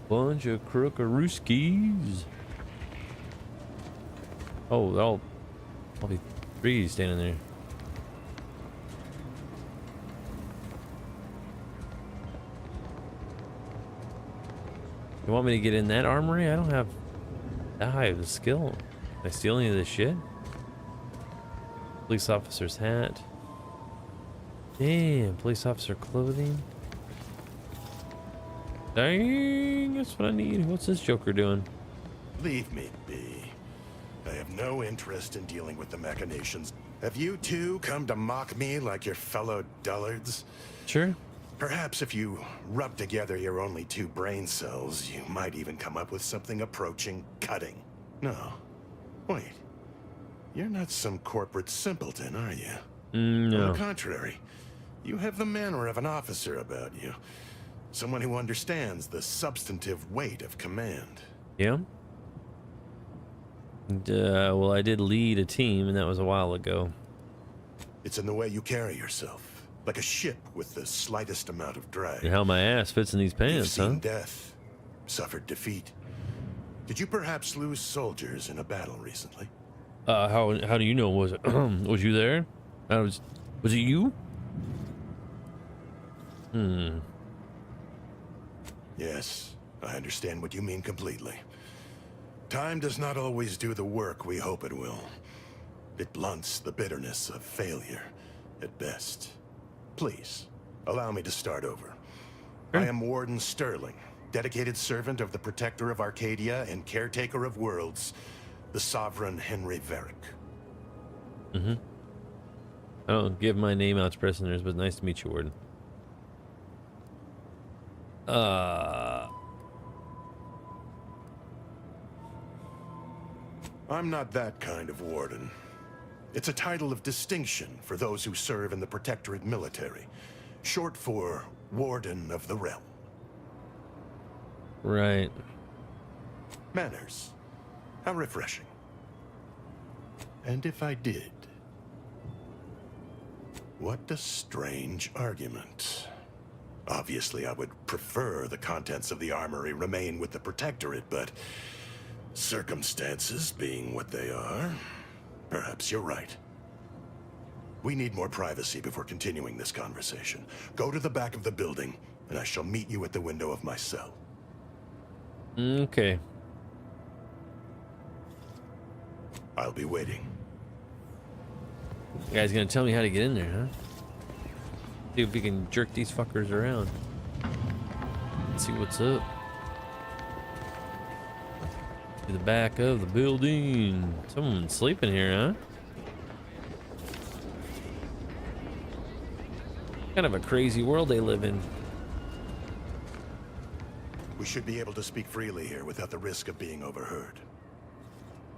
Bunch of crookarooskies. Oh, there'll be three standing there. You want me to get in that armory? I don't have that high of a skill. Can I steal any of this shit? Police officer's hat. Damn, police officer clothing. Dang, that's what I need. What's this Joker doing? Leave me be. I have no interest in dealing with the machinations. Have you two come to mock me like your fellow dullards? Sure. Perhaps if you rub together your only 2 brain cells, you might even come up with something approaching cutting. No. Wait. You're not some corporate simpleton, are you? No. On the contrary, you have the manner of an officer about you. Someone who understands the substantive weight of command. Yeah. And, well, I did lead a team, and that was a while ago. It's in the way you carry yourself. Like a ship with the slightest amount of drag. And how my ass fits in these You've pants, seen huh? death, suffered defeat. Did you perhaps lose soldiers in a battle recently? How do you know? Was it was you there? Was it you? Yes, I understand what you mean completely. Time does not always do the work we hope it will. It blunts the bitterness of failure at best. Please, allow me to start over. I am Warden Sterling, dedicated servant of the Protector of Arcadia and caretaker of worlds, the Sovereign Henry Varick. I don't give my name out to prisoners, but nice to meet you, Warden. I'm not that kind of warden. It's a title of distinction for those who serve in the Protectorate military, short for Warden of the Realm. Right. Manners. How refreshing. And if I did? What a strange argument. Obviously, I would prefer the contents of the armory remain with the Protectorate, but circumstances being what they are, perhaps you're right. We need more privacy before continuing this conversation. Go to the back of the building, and I shall meet you at the window of my cell. Okay. I'll be waiting. You guys gonna tell me how to get in there, huh? See if we can jerk these fuckers around. Let's see what's up. To the back of the building. Someone's sleeping here, huh? Kind of a crazy world they live in. We should be able to speak freely here without the risk of being overheard.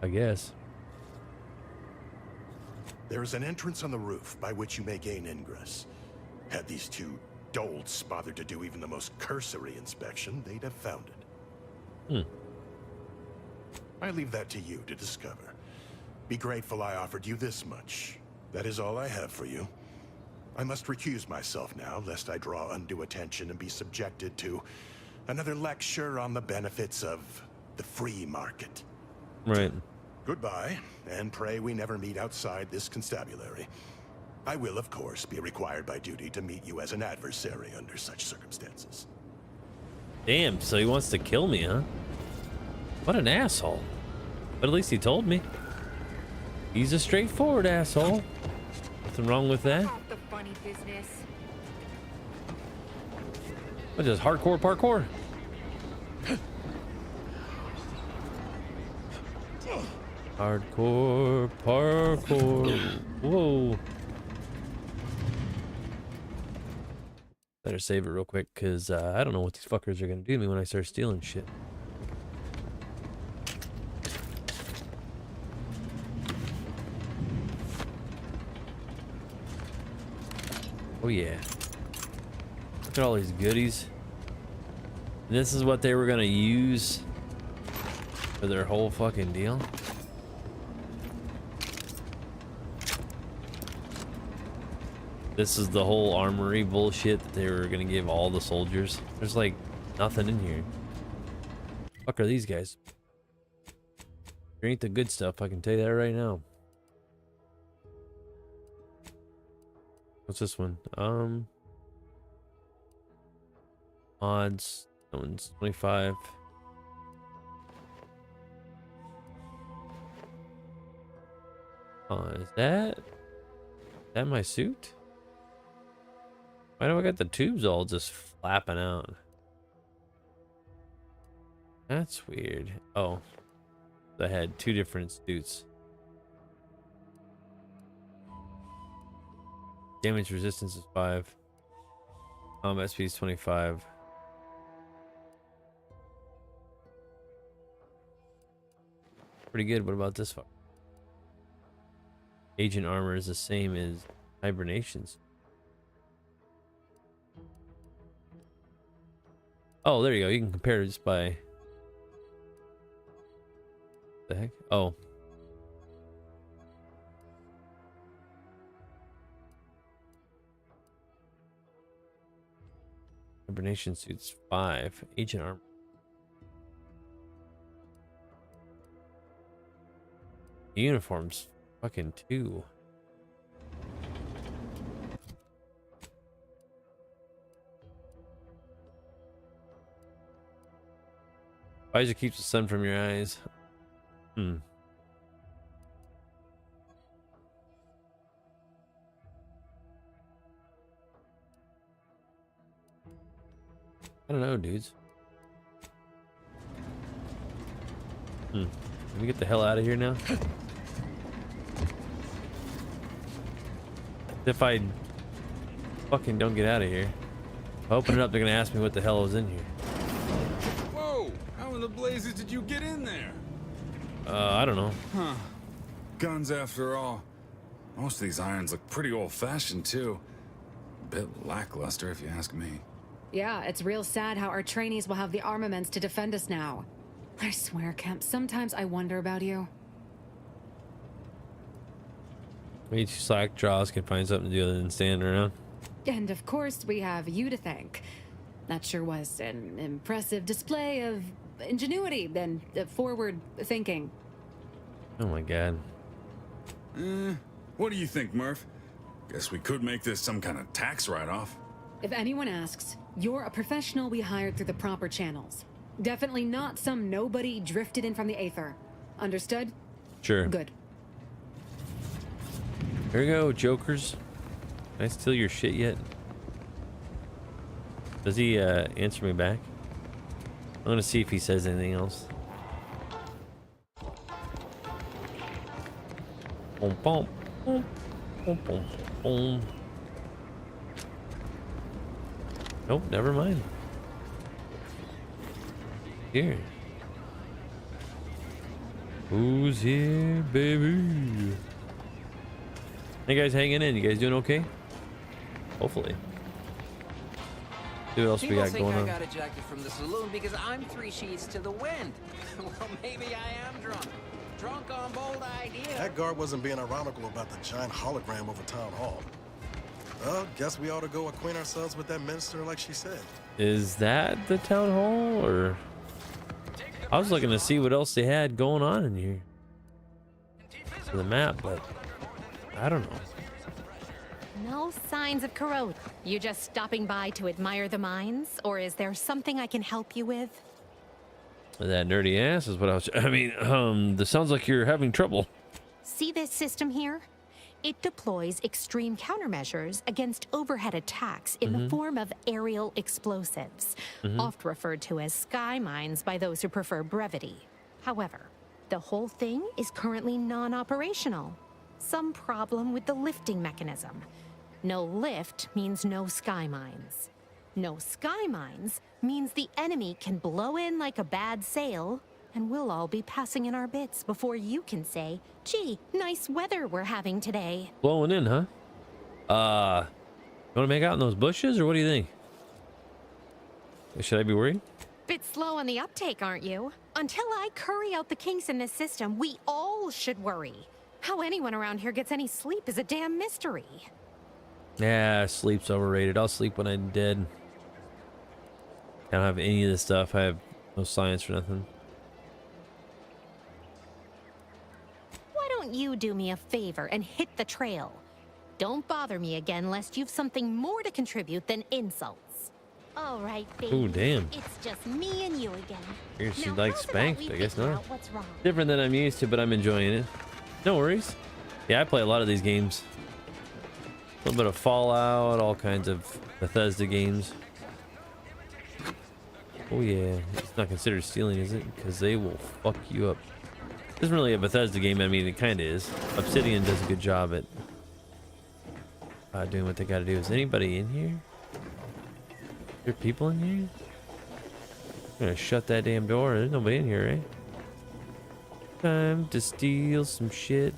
I guess. There is an entrance on the roof by which you may gain ingress. Had these 2 dolts bothered to do even the most cursory inspection, they'd have found it. I leave that to you to discover. Be grateful I offered you this much. That is all I have for you. I must recuse myself now, lest I draw undue attention and be subjected to another lecture on the benefits of the free market. Right. Goodbye, and pray we never meet outside this constabulary. I will, of course, be required by duty to meet you as an adversary under such circumstances. Damn, so he wants to kill me, huh? What an asshole. But at least he told me. He's a straightforward asshole. Nothing wrong with that. The funny business. What is hardcore parkour? Hardcore parkour. Whoa. Better save it real quick, because I don't know what these fuckers are going to do to me when I start stealing shit. Oh yeah. Look at all these goodies. And this is what they were going to use for their whole fucking deal. This is the whole armory bullshit that they were gonna give all the soldiers. There's like nothing in here. Fuck are these guys? There ain't the good stuff, I can tell you that right now. What's this one? Odds. That one's 25. Is that my suit? Why do I got the tubes all just flapping out? That's weird. Oh, I had two different suits. Damage resistance is 5. Combat speed is 25. Pretty good. What about this fuck? Agent armor is the same as hibernations. Oh, there you go. You can compare it just by the heck. Oh. Hibernation suits 5. Agent armor. Uniforms fucking 2. Visor keeps the sun from your eyes. I don't know, dudes. Let me get the hell out of here now. If I fucking don't get out of here. If I open it up, they're gonna ask me what the hell is in here. Whoa! How in the blazes did you get in there? I don't know. Huh. Guns after all. Most of these irons look pretty old-fashioned too. A bit lackluster if you ask me. Yeah, it's real sad how our trainees will have the armaments to defend us now. I swear, Kemp, sometimes I wonder about you. Way too slack jaws can find something to do other than stand around. And of course, we have you to thank. That sure was an impressive display of ingenuity and forward thinking. Oh my god. What do you think, Murph? Guess we could make this some kind of tax write-off. If anyone asks, you're a professional we hired through the proper channels. Definitely not some nobody drifted in from the Aether. Understood? Sure. Good. Here we go, jokers. Can I steal your shit yet? Does he answer me back? I'm gonna see if he says anything else. Boom, boom, boom, boom, boom, boom. Nope, never mind. Here. Who's here, baby? Hey guys, hanging in. You guys doing okay? Hopefully. See what else we got going on. People think I got ejected from the saloon because I'm 3 sheets to the wind. Well, maybe I am drunk. Drunk on bold idea. That guard wasn't being ironical about the giant hologram over town hall. Well, guess we ought to go acquaint ourselves with that minister like she said. Is that the town hall, or? I was looking to see what else they had going on in here. For the map, but I don't know. No signs of corrosion. You just stopping by to admire the mines, or is there something I can help you with? That nerdy ass is what I mean, this sounds like you're having trouble. See this system here? It deploys extreme countermeasures against overhead attacks in the form of aerial explosives, oft referred to as sky mines by those who prefer brevity. However, The whole thing is currently non-operational. Some problem with the lifting mechanism. No lift means no sky mines. No sky mines means the enemy can blow in like a bad sail, and we'll all be passing in our bits before you can say, gee, nice weather we're having today. Blowing in, huh? You want to make out in those bushes, or what do you think? Should I be worried? Bit slow on the uptake, aren't you? Until I curry out the kinks in this system, we all should worry. How anyone around here gets any sleep is a damn mystery. Yeah, sleep's overrated. I'll sleep when I'm dead. I don't have any of this stuff. I have no science for nothing. Why don't you do me a favor and hit the trail? Don't bother me again lest you've something more to contribute than insults. All right, baby. Ooh, damn. It's just me and you again. Here she Now, like how's about spanked, we I guess figure not. out what's wrong? Different than I'm used to, but I'm enjoying it. No worries. Yeah, I play a lot of these games. A little bit of Fallout, all kinds of Bethesda games. Oh yeah, it's not considered stealing, is it? Because they will fuck you up. This isn't really a Bethesda game. I mean, it kind of is. Obsidian does a good job at doing what they got to do. Is anybody in here? Are there people in here? I'm gonna shut that damn door. There's nobody in here, right? Time to steal some shit.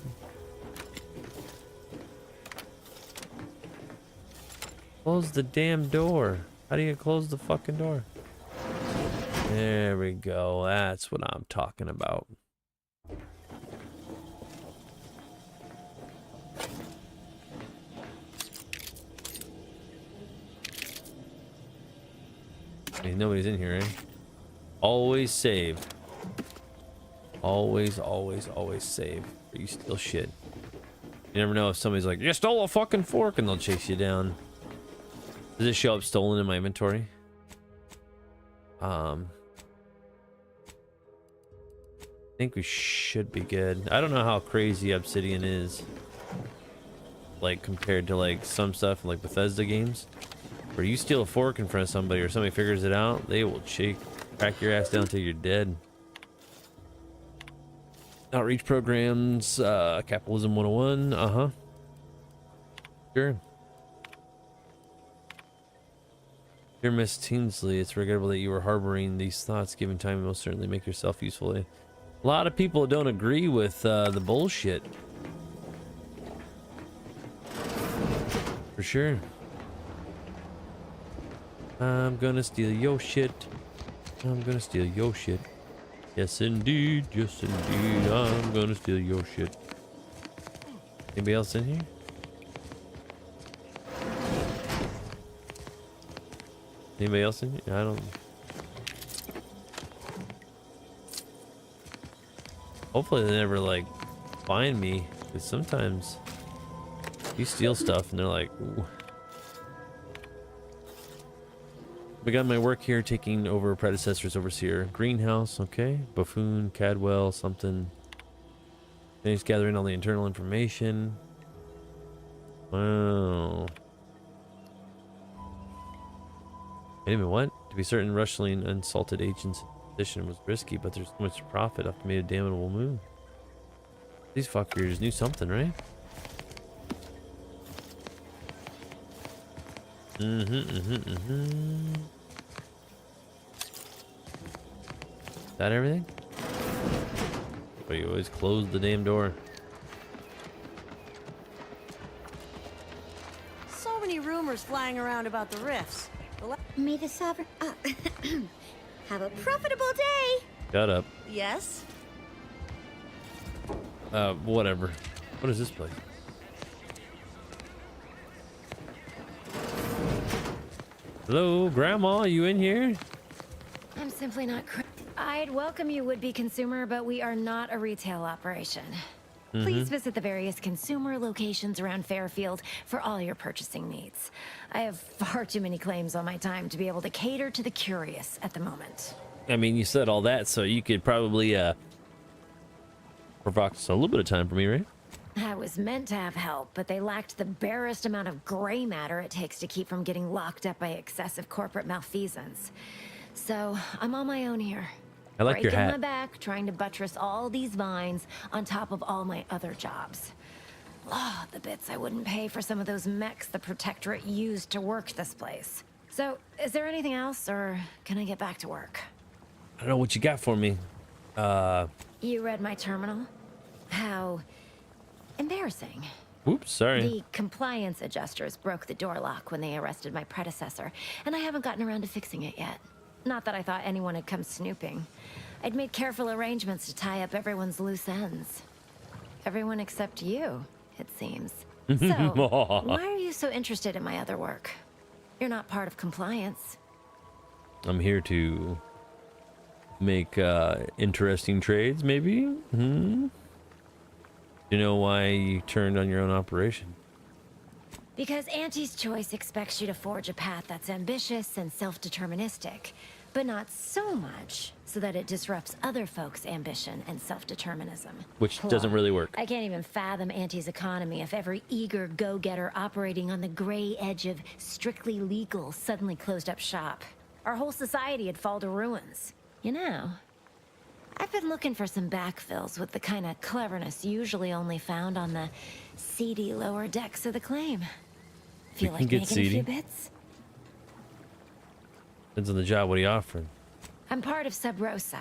Close the damn door. How do you close the fucking door? There we go. That's what I'm talking about. I mean, nobody's in here, eh? Always save. Always, always, always save. Or you steal shit. You never know if somebody's like, you stole a fucking fork, and they'll chase you down. Does this show up stolen in my inventory? I think we should be good. I don't know how crazy Obsidian is, like compared to like some stuff like Bethesda games, where you steal a fork in front of somebody or somebody figures it out, they will crack your ass down till you're dead. Outreach programs, Capitalism 101, sure. Dear Miss Tinsley, it's regrettable that you were harboring these thoughts. Given time, you most certainly make yourself useful. A lot of people don't agree with the bullshit. For sure. I'm gonna steal your shit. I'm gonna steal your shit. Yes, indeed. Yes, indeed. I'm gonna steal your shit. Anybody else in here? Anybody else in here? I don't. Hopefully they never like find me, because sometimes you steal stuff and they're like, ooh. Begun my work here, taking over predecessor's overseer. Greenhouse, okay. Buffoon, Cadwell, something. Finished gathering all the internal information. Wow. Wait a minute, what? To be certain, rushing unsalted agents' position was risky, but there's so much profit after made a damnable move. These fuckers knew something, right? Is that everything? But you always close the damn door. So many rumors flying around about the rifts. May the sovereign have a profitable day. Shut up. Yes? Whatever. What is this place? Hello, Grandma, you in here? I'm simply not I'd welcome you, would-be consumer, but we are not a retail operation. Please visit the various consumer locations around Fairfield for all your purchasing needs. I have far too many claims on my time to be able to cater to the curious at the moment. I mean, you said all that, so you could probably provoke a little bit of time for me, right? I was meant to have help, but they lacked the barest amount of gray matter it takes to keep from getting locked up by excessive corporate malfeasance. So, I'm on my own here. I like your breaking hat. my back trying to buttress all these vines on top of all my other jobs. Oh, the bits I wouldn't pay for some of those mechs the Protectorate used to work this place. So, is there anything else, or can I get back to work? I don't know what you got for me. You read my terminal? How embarrassing. Oops, sorry. The compliance adjusters broke the door lock when they arrested my predecessor, and I haven't gotten around to fixing it yet. Not that I thought anyone had come snooping. I'd made careful arrangements to tie up everyone's loose ends. Everyone except you, it seems. So, why are you so interested in my other work? You're not part of compliance. I'm here to make interesting trades, maybe? You know why you turned on your own operation? Because Auntie's Choice expects you to forge a path that's ambitious and self-deterministic, but not so much so that it disrupts other folks' ambition and self-determinism. Which doesn't really work. I can't even fathom Auntie's economy if every eager go-getter operating on the gray edge of strictly legal suddenly closed up shop. Our whole society would fall to ruins. You know, I've been looking for some backfills with the kind of cleverness usually only found on the seedy lower decks of the claim. Feel like making a few bits? Depends on the job. What are you offering? I'm part of Sub Rosa.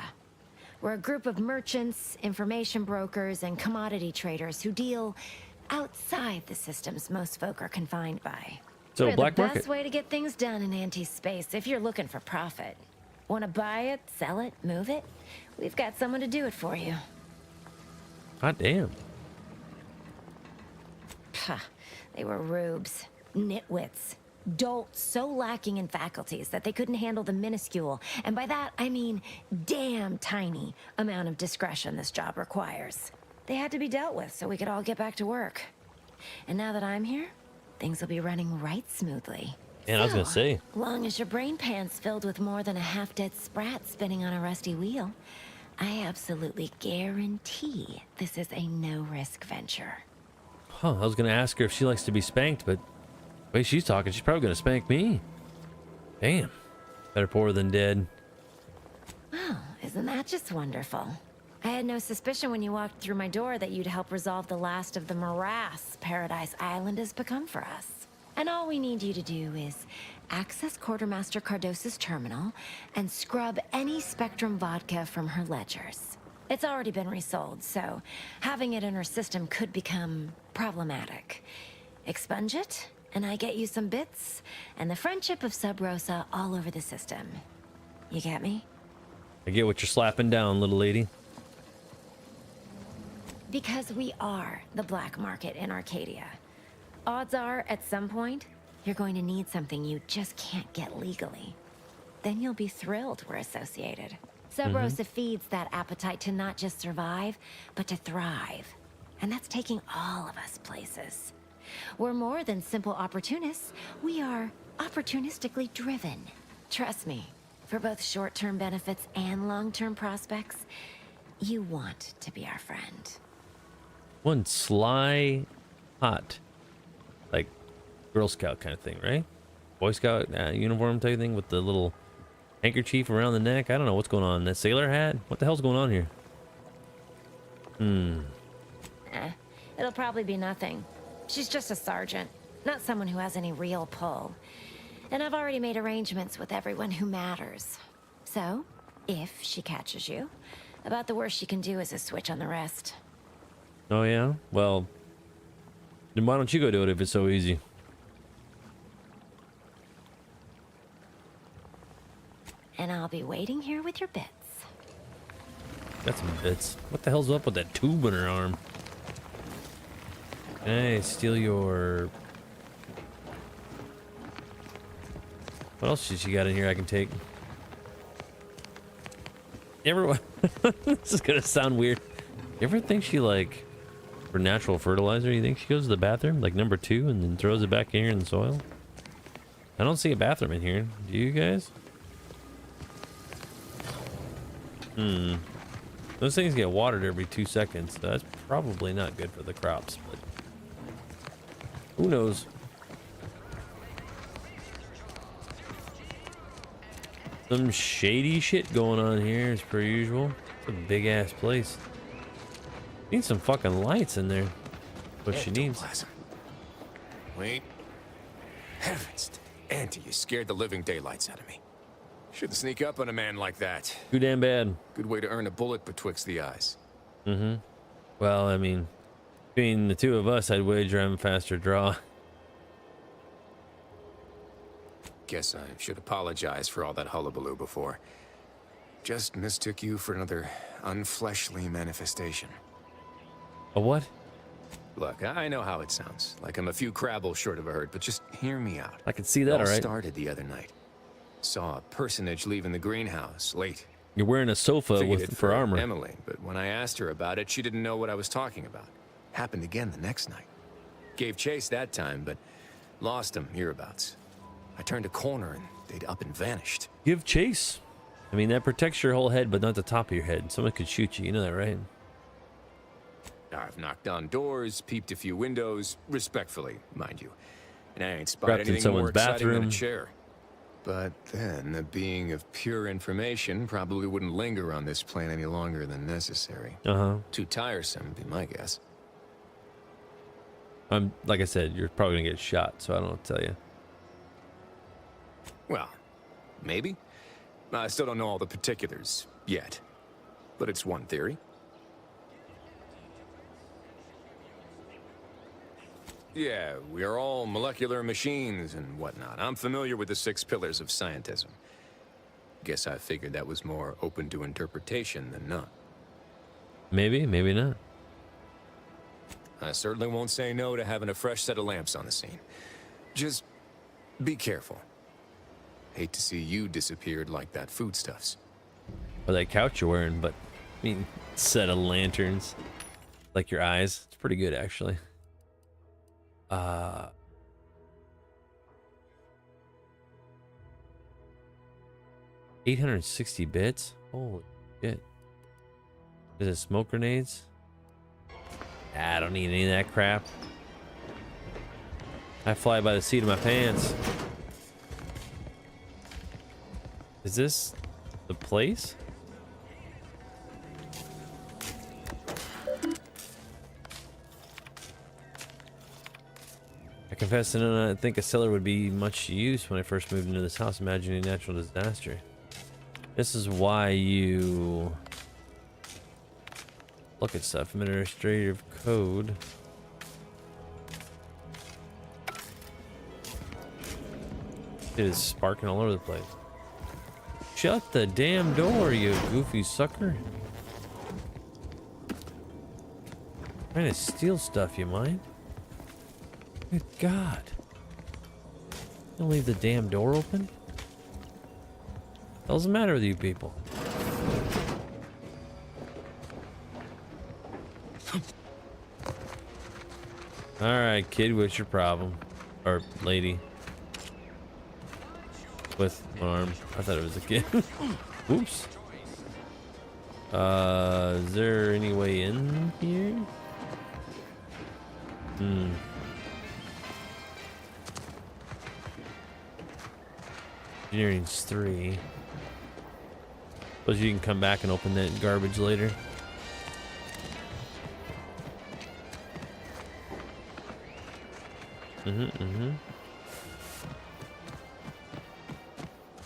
We're a group of merchants, information brokers, and commodity traders who deal outside the systems most folk are confined by. So We're black the market. best way to get things done in anti-space if you're looking for profit. Want to buy it, sell it, move it? We've got someone to do it for you. Hot damn. Puh, they were rubes, nitwits, dolts so lacking in faculties that they couldn't handle the minuscule, and by that I mean damn tiny, amount of discretion this job requires. They had to be dealt with so we could all get back to work. And now that I'm here, things will be running right smoothly. And I was gonna say, Long as your brain pan's filled with more than a half-dead sprat spinning on a rusty wheel, I absolutely guarantee this is a no-risk venture. I was gonna ask her if she likes to be spanked, but the way she's talking, she's probably gonna spank me. Damn. Better poor than dead. Well, isn't that just wonderful? I had no suspicion when you walked through my door that you'd help resolve the last of the morass Paradise Island has become for us. And all we need you to do is access Quartermaster Cardos's terminal and scrub any Spectrum vodka from her ledgers. It's already been resold, so having it in her system could become problematic. Expunge it, and I get you some bits, and the friendship of Sub Rosa all over the system. You get me? I get what you're slapping down, little lady. Because we are the black market in Arcadia. Odds are, at some point, you're going to need something you just can't get legally. Then you'll be thrilled we're associated. Sub Rosa feeds that appetite to not just survive, but to thrive. And that's taking all of us places. We're more than simple opportunists. We are opportunistically driven. Trust me, for both short-term benefits and long-term prospects, you want to be our friend. One sly, hot, like Girl Scout kind of thing, right? Boy Scout uniform type thing with the little handkerchief around the neck. I don't know what's going on. That sailor hat? What the hell's going on here? It'll probably be nothing. She's just a sergeant, not someone who has any real pull. And I've already made arrangements with everyone who matters. So, if she catches you, about the worst she can do is a switch on the rest. Oh yeah? Well, then why don't you go do it if it's so easy? And I'll be waiting here with your bits. Got some bits. What the hell's up with that tube in her arm? Can I steal your... What else does she got in here I can take? You ever... This is gonna sound weird. You ever think she, like, for natural fertilizer, you think she goes to the bathroom, like number 2, and then throws it back in here in the soil? I don't see a bathroom in here. Do you guys? Those things get watered every 2 seconds. So that's probably not good for the crops, but who knows? Some shady shit going on here as per usual. It's a big ass place. Need some fucking lights in there. What she needs. Wait. Heavens, Auntie, you scared the living daylights out of me. Shouldn't sneak up on a man like that. Too damn bad. Good way to earn a bullet betwixt the eyes. Mm-hmm. Well, I mean, between the two of us, I'd wager I'm faster draw. Guess I should apologize for all that hullabaloo before. Just mistook you for another unfleshly manifestation. A what? Look, I know how it sounds. Like I'm a few crabbles short of a herd, but just hear me out. I can see that, all right. It all started the other night. Saw a personage leaving the greenhouse late. You're wearing a sofa for armor. Emily, but when I asked her about it, she didn't know what I was talking about. Happened again the next night. Gave chase that time, but lost him hereabouts. I turned a corner and they'd up and vanished. Give chase. I mean, that protects your whole head, but not the top of your head. Someone could shoot you. You know that, right? I've knocked on doors, peeped a few windows, respectfully, mind you. And I ain't spotted anything more exciting than a chair. But then, a being of pure information probably wouldn't linger on this plane any longer than necessary. Too tiresome, would be my guess. Like I said, you're probably gonna get shot, so I don't know what to tell you. Well, maybe. I still don't know all the particulars yet. But it's one theory. Yeah, we are all molecular machines and whatnot. I'm familiar with the 6 pillars of scientism. Guess I figured that was more open to interpretation than not. Maybe, maybe not. I certainly won't say no to having a fresh set of lamps on the scene. Just be careful. Hate to see you disappeared like that foodstuffs. Or that couch you're wearing, but I mean, set of lanterns. Like your eyes. It's pretty good, actually. 860 bits? Holy shit. Is it smoke grenades? Nah, I don't need any of that crap. I fly by the seat of my pants. Is this the place? I confess to not think a cellar would be much use when I first moved into this house, imagining a natural disaster. This is why you look at stuff. Administrative code. It is sparking all over the place. Shut the damn door, you goofy sucker. Trying to steal stuff, you mind? Good God. Don't leave the damn door open? What the hell's the matter with you people? Alright, kid, what's your problem? Or lady. With one arm. I thought it was a kid. Oops. Is there any way in here? Engineering's 3. Suppose you can come back and open that garbage later.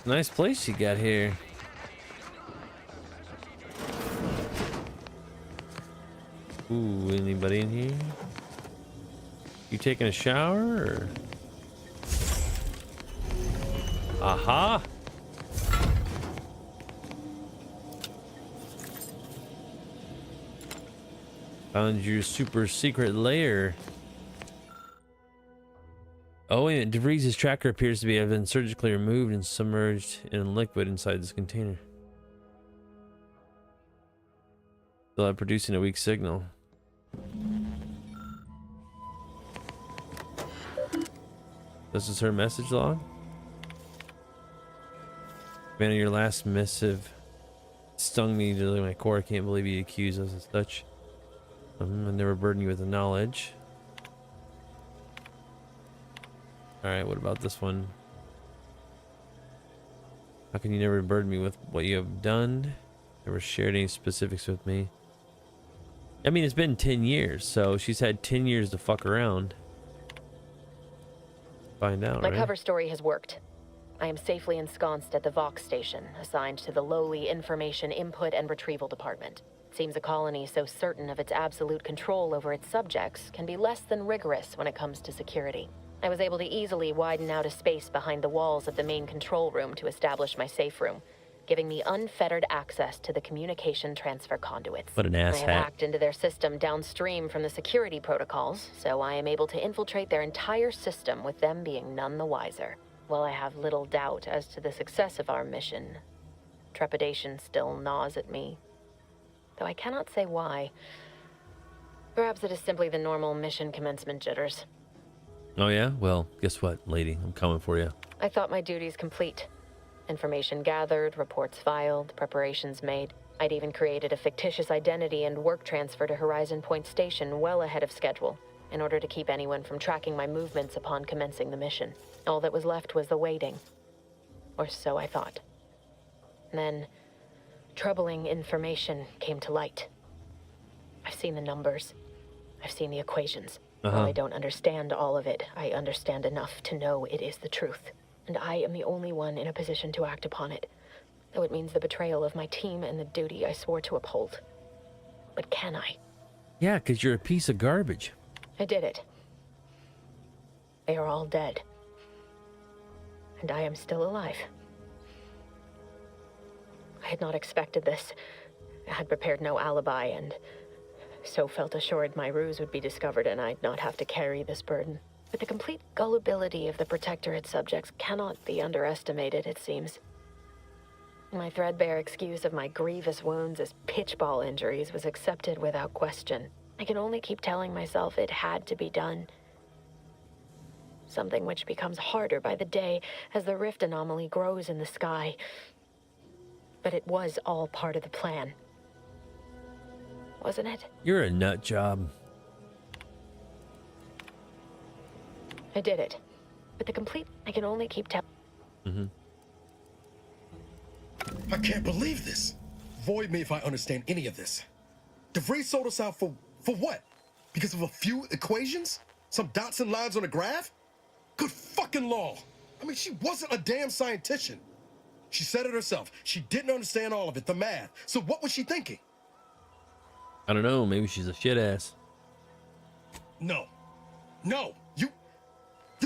Nice place you got here. Ooh, anybody in here? You taking a shower or? Aha! Found your super secret lair. Oh, and DeVries' tracker appears to have been surgically removed and submerged in liquid inside this container. Still producing a weak signal. This is her message log. Man, your last missive stung me to my core. I can't believe you accuse us of such. I never burden you with the knowledge. Alright, what about this one? How can you never burden me with what you have done? Never shared any specifics with me. I mean, it's been 10 years, so she's had 10 years to fuck around. Find out, My right? cover story has worked. I am safely ensconced at the Vox station, assigned to the lowly Information Input and Retrieval Department. It seems a colony so certain of its absolute control over its subjects can be less than rigorous when it comes to security. I was able to easily widen out a space behind the walls of the main control room to establish my safe room, giving me unfettered access to the communication transfer conduits. What an asshat. I have hacked into their system downstream from the security protocols, so I am able to infiltrate their entire system with them being none the wiser. While I have little doubt as to the success of our mission, trepidation still gnaws at me, though I cannot say why. Perhaps it is simply the normal mission commencement jitters. Oh yeah? Well, guess what, lady? I'm coming for you. I thought my duties complete. Information gathered, reports filed, preparations made. I'd even created a fictitious identity and work transfer to Horizon Point Station well ahead of schedule, in order to keep anyone from tracking my movements upon commencing the mission. All that was left was the waiting. Or so I thought. Then, troubling information came to light. I've seen the numbers. I've seen the equations. While I don't understand all of it, I understand enough to know it is the truth. And I am the only one in a position to act upon it, though it means the betrayal of my team and the duty I swore to uphold. But can I? Yeah, because you're a piece of garbage. I did it. They are all dead. And I am still alive. I had not expected this. I had prepared no alibi, and so felt assured my ruse would be discovered and I'd not have to carry this burden. But the complete gullibility of the Protectorate subjects cannot be underestimated, it seems. My threadbare excuse of my grievous wounds as pitchball injuries was accepted without question. I can only keep telling myself it had to be done. Something which becomes harder by the day as the rift anomaly grows in the sky. But it was all part of the plan. Wasn't it? You're a nut job. I did it. But the complete... I can only keep telling... I can't believe this. Void me if I understand any of this. DeVries sold us out for what? Because of a few equations? Some dots and lines on a graph? Good fucking law. I mean, she wasn't a damn scientician. She said it herself. She didn't understand all of it, the math. So what was she thinking? I don't know. Maybe she's a shit ass. No. You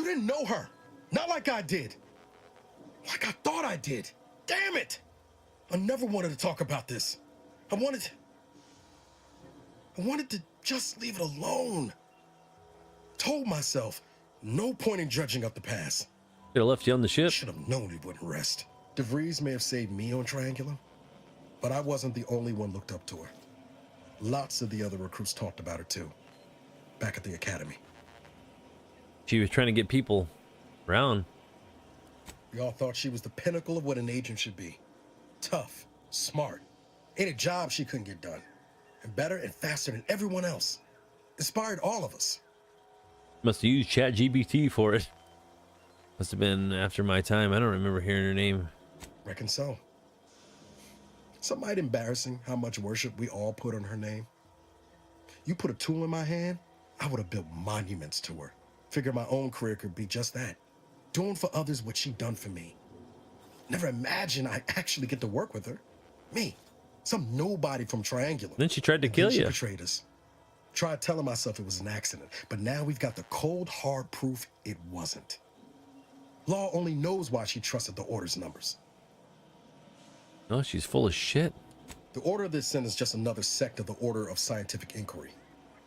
didn't know her. Not like I did. Like I thought I did. Damn it. I never wanted to talk about this. I wanted to just leave it alone. Told myself, no point in judging up the past. Should have left you on the ship. Should have known he wouldn't rest. DeVries may have saved me on Triangular, but I wasn't the only one looked up to her. Lots of the other recruits talked about her too, back at the academy. She was trying to get people around. We all thought she was the pinnacle of what an agent should be. Tough, smart, ain't a job she couldn't get done. And better and faster than everyone else. Inspired all of us. Must have used ChatGPT for it. Must have been after my time. I don't remember hearing her name. Reckon so. Some might embarrassing how much worship we all put on her name. You put a tool in my hand, I would have built monuments to her. Figured my own career could be just that. Doing for others what she done for me. Never imagined I'd actually get to work with her. Me, some nobody from Triangular. Then she tried to kill you. She betrayed us. Tried telling myself it was an accident, but now we've got the cold, hard proof it wasn't. Law only knows why she trusted the Order's numbers. Oh, she's full of shit. The Order of this sin is just another sect of the Order of Scientific Inquiry.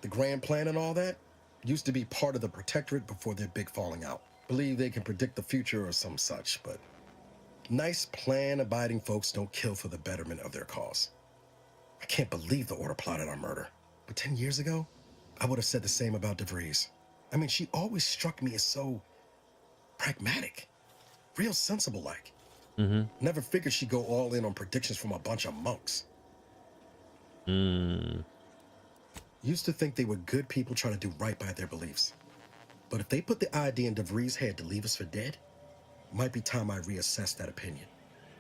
The grand plan and all that used to be part of the Protectorate before their big falling out. Believe they can predict the future or some such, but nice plan-abiding folks don't kill for the betterment of their cause. I can't believe the Order plotted our murder. But 10 years ago, I would have said the same about DeVries. I mean, she always struck me as so pragmatic, real sensible-like. Never figured she'd go all in on predictions from a bunch of monks. Used to think they were good people trying to do right by their beliefs. But if they put the idea in DeVries' head to leave us for dead, it might be time I reassess that opinion.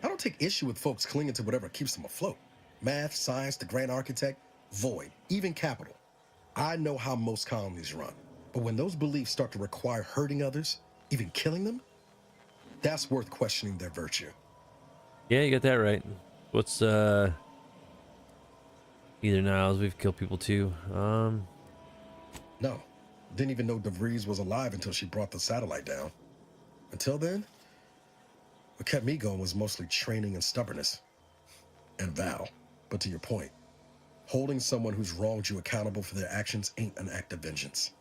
I don't take issue with folks clinging to whatever keeps them afloat. Math, science, the grand architect, void, even capital. I know how most colonies run. But when those beliefs start to require hurting others, even killing them, that's worth questioning their virtue. Yeah, you got that right. What's either Niles? We've killed people too. No, didn't even know DeVries was alive until she brought the satellite down. Until then, what kept me going was mostly training and stubbornness. And Val. But to your point, holding someone who's wronged you accountable for their actions ain't an act of vengeance.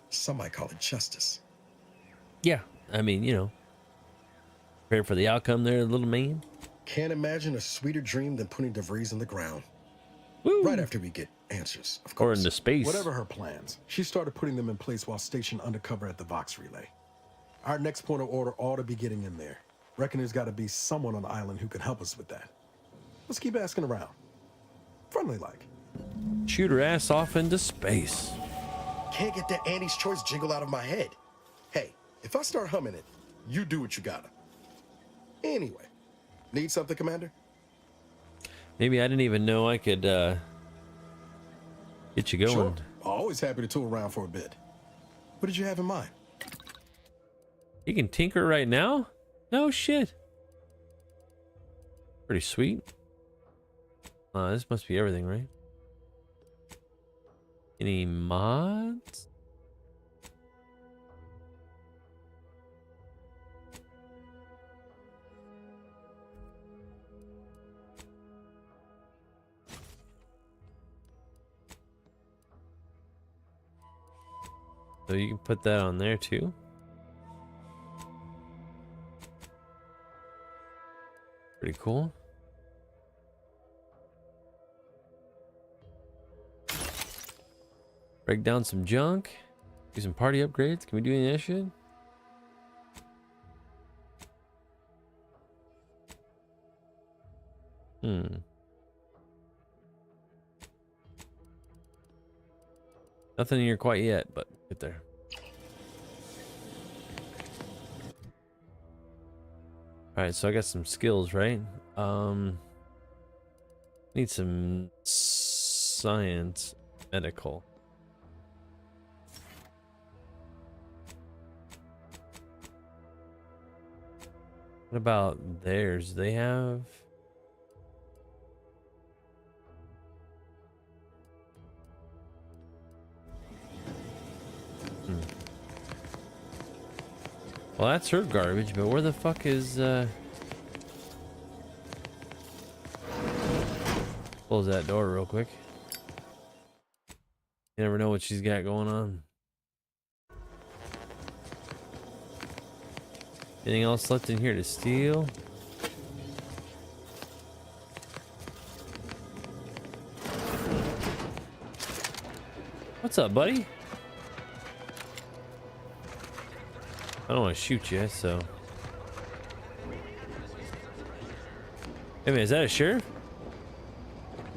Some might call it justice. Yeah, I mean, you know, prepare for the outcome there, little man. Can't imagine a sweeter dream than putting DeVries in the ground. Woo. Right after we get answers, of course. Or into space. Whatever her plans, she started putting them in place while stationed undercover at the Vox Relay. Our next point of order ought to be getting in there. Reckon there's got to be someone on the island who can help us with that. Let's keep asking around. Friendly like. Shoot her ass off into space. Can't get that Annie's Choice jingle out of my head. Hey, if I start humming it, you do what you gotta. Anyway, need something, Commander? Maybe I didn't even know I could get you going. Sure. Always happy to tool around for a bit. What did you have in mind? You can tinker right now? No shit. Pretty sweet. This must be everything, right? Any mods? So you can put that on there too. Pretty cool. Break down some junk. Do some party upgrades. Can we do any of that shit? Nothing in here quite yet, but get there. Alright, so I got some skills, right? Need some science, medical. What about theirs? They have... Well, that's her garbage, but where the fuck is, Close that door real quick. You never know what she's got going on. Anything else left in here to steal? What's up, buddy? I don't want to shoot you, so. Hey man, is that a sheriff?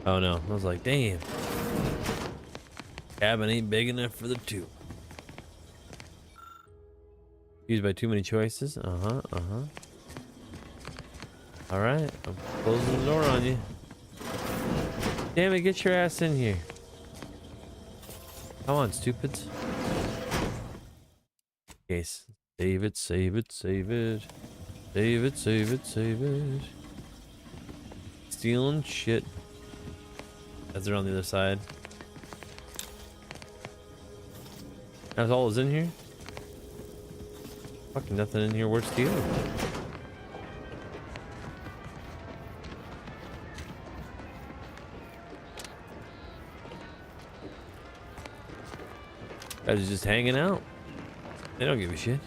Oh no, I was like, damn. Cabin ain't big enough for the two. Used by too many choices. Alright, I'm closing the door on you. Damn it, get your ass in here. Come on, stupids. Case. Save it, save it, save it. Save it, save it, save it. Stealing shit. As they're on the other side. That's all is in here? Fucking nothing in here worth stealing. Guys are just hanging out. They don't give a shit.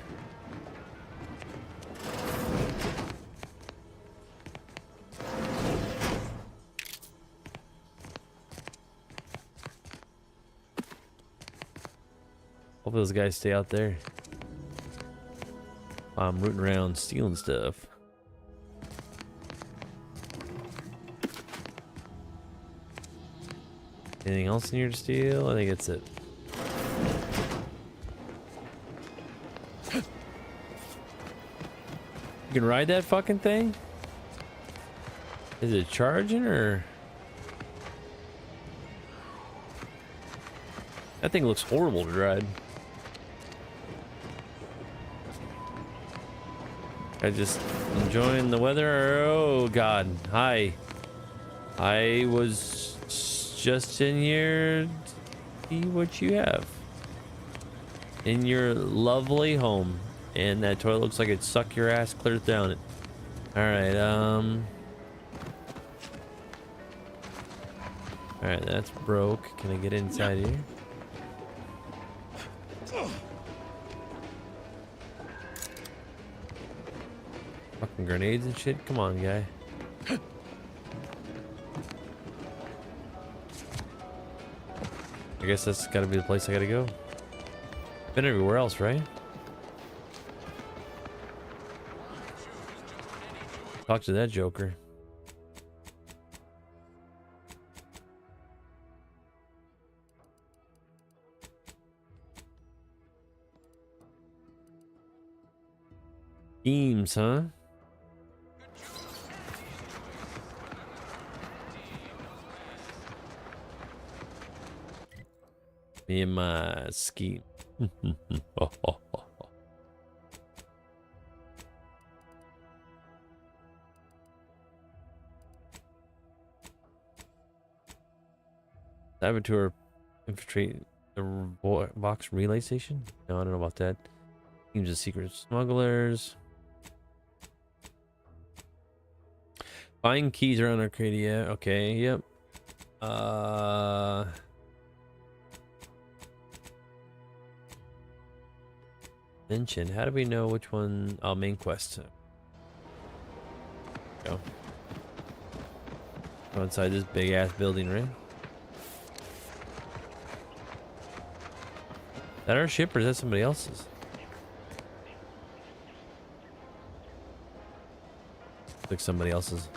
Hope those guys stay out there. I'm rooting around stealing stuff. Anything else in here to steal? I think that's it. You can ride that fucking thing? Is it charging or? That thing looks horrible to ride. I just enjoying the weather. Oh God, hi. I was just in here to see what you have in your lovely home, and that toilet looks like it'd suck your ass clear down it. All right, all right, that's broke. Can I get inside here? Fucking grenades and shit. Come on, guy. I guess that's gotta be the place I gotta go. Been everywhere else, right? Talk to that joker. Beams, huh? Me and my scheme. Saboteur infiltrate the box relay station? No, I don't know about that. Teams of secret smugglers. Find keys around Arcadia. Okay, yep. Mention. How do we know which one? Oh, main quest. Go. Go inside this big ass building, right? Is that our ship or is that somebody else's? Looks like somebody else's.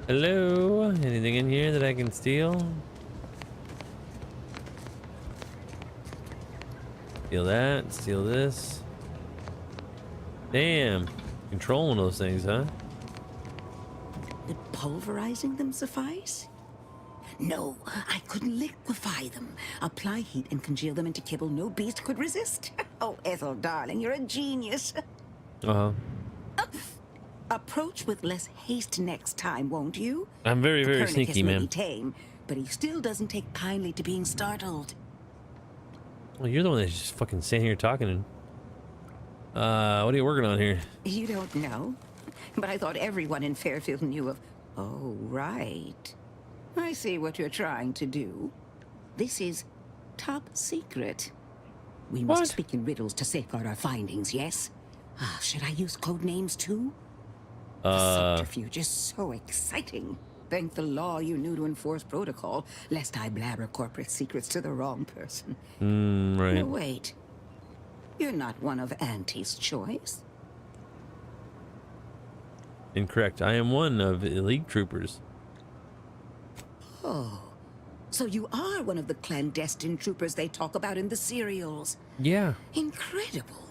Hello? Anything in here that I can steal? Steal that, steal this. Damn. Control one of those things, huh? Would pulverizing them suffice? No, I couldn't liquefy them. Apply heat and congeal them into kibble no beast could resist. Oh, Ethel, darling, you're a genius. Uh-huh. Approach with less haste next time, won't you? I'm very, very Copernicus sneaky, may man. be tame, but he still doesn't take kindly to being startled. Well, you're the one that's just fucking sitting here talking. What are you working on here? You don't know? But I thought everyone in Fairfield knew of... Oh, right. I see what you're trying to do. This is top secret. We must speak in riddles to safeguard our findings, yes? Should I use code names too? The subterfuge is so exciting. Thank the law you knew to enforce protocol, lest I blabber corporate secrets to the wrong person. Right. No, wait. You're not one of Auntie's choice. Incorrect. I am one of elite troopers. Oh, so you are one of the clandestine troopers they talk about in the serials. Yeah. Incredible.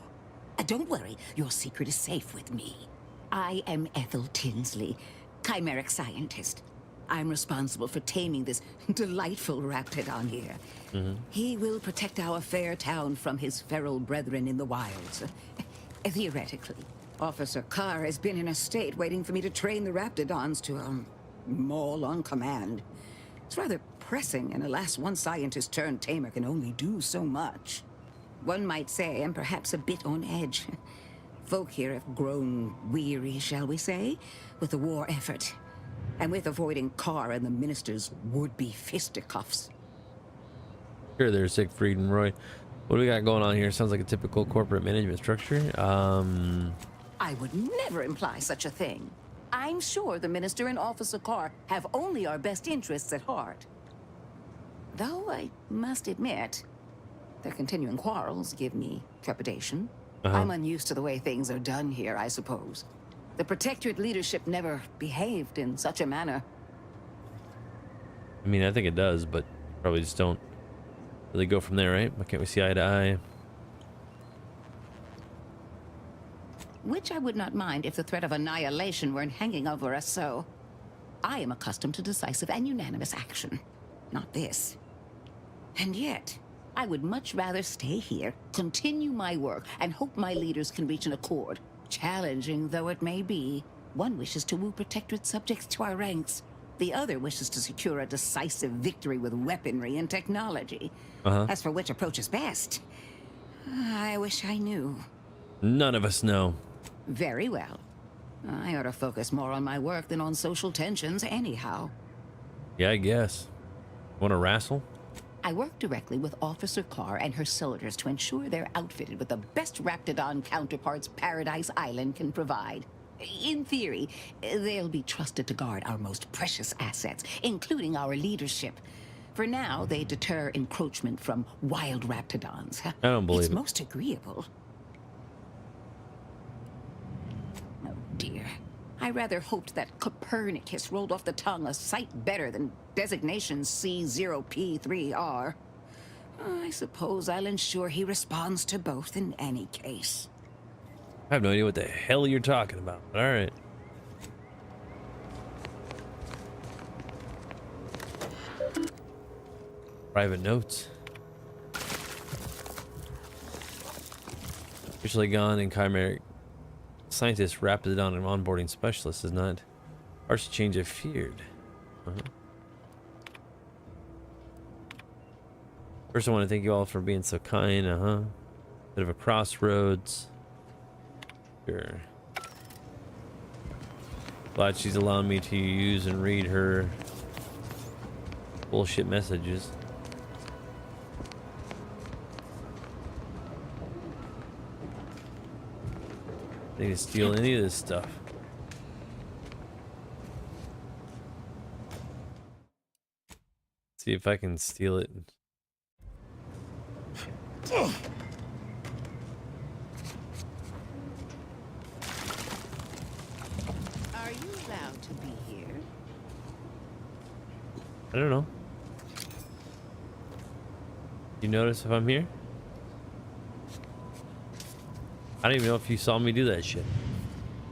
Don't worry, your secret is safe with me. I am Ethel Tinsley, chimeric scientist. I'm responsible for taming this delightful raptidon here. He will protect our fair town from his feral brethren in the wilds. Theoretically, Officer Carr has been in a state waiting for me to train the raptidons to, maul on command. It's rather pressing, and alas, one scientist turned tamer can only do so much. One might say I'm perhaps a bit on edge. Folk here have grown weary, shall we say, with the war effort, and with avoiding Carr and the minister's would-be fisticuffs. Here there, Siegfried and Roy. What do we got going on here? Sounds like a typical corporate management structure. I would never imply such a thing. I'm sure the minister and Officer Carr have only our best interests at heart. Though I must admit, their continuing quarrels give me trepidation. I'm unused to the way things are done here, I suppose. The Protectorate leadership never behaved in such a manner. I mean, I think it does, but probably just don't really go from there, right? Why can't we see eye to eye? which I would not mind if the threat of annihilation weren't hanging over us so. I am accustomed to decisive and unanimous action. Not this. And yet, I would much rather stay here, continue my work, and hope my leaders can reach an accord. Challenging though it may be, one wishes to woo Protectorate subjects to our ranks. The other wishes to secure a decisive victory with weaponry and technology. As for which approach is best, I wish I knew. None of us know. Very well. I ought to focus more on my work than on social tensions anyhow. Yeah, I guess. Want to wrestle? I work directly with Officer Carr and her soldiers to ensure they're outfitted with the best Raptidon counterparts Paradise Island can provide. In theory, they'll be trusted to guard our most precious assets, including our leadership. For now, they deter encroachment from wild Raptidons. I don't believe it's it. most agreeable. Oh dear. I rather hoped that Copernicus rolled off the tongue a sight better than designation C0P3R. I suppose I'll ensure he responds to both in any case. I have no idea what the hell you're talking about, but all right. Private notes. Officially gone and chimeric. Scientist, Raptidon, and onboarding specialist is not harsh change I feared. First, I want to thank you all for being so kind. Bit of a crossroads. Sure. Glad she's allowing me to use and read her bullshit messages. I need to steal any of this stuff. See if I can steal it. Are you allowed to be here? I don't know. You notice if I'm here? I don't even know if you saw me do that shit.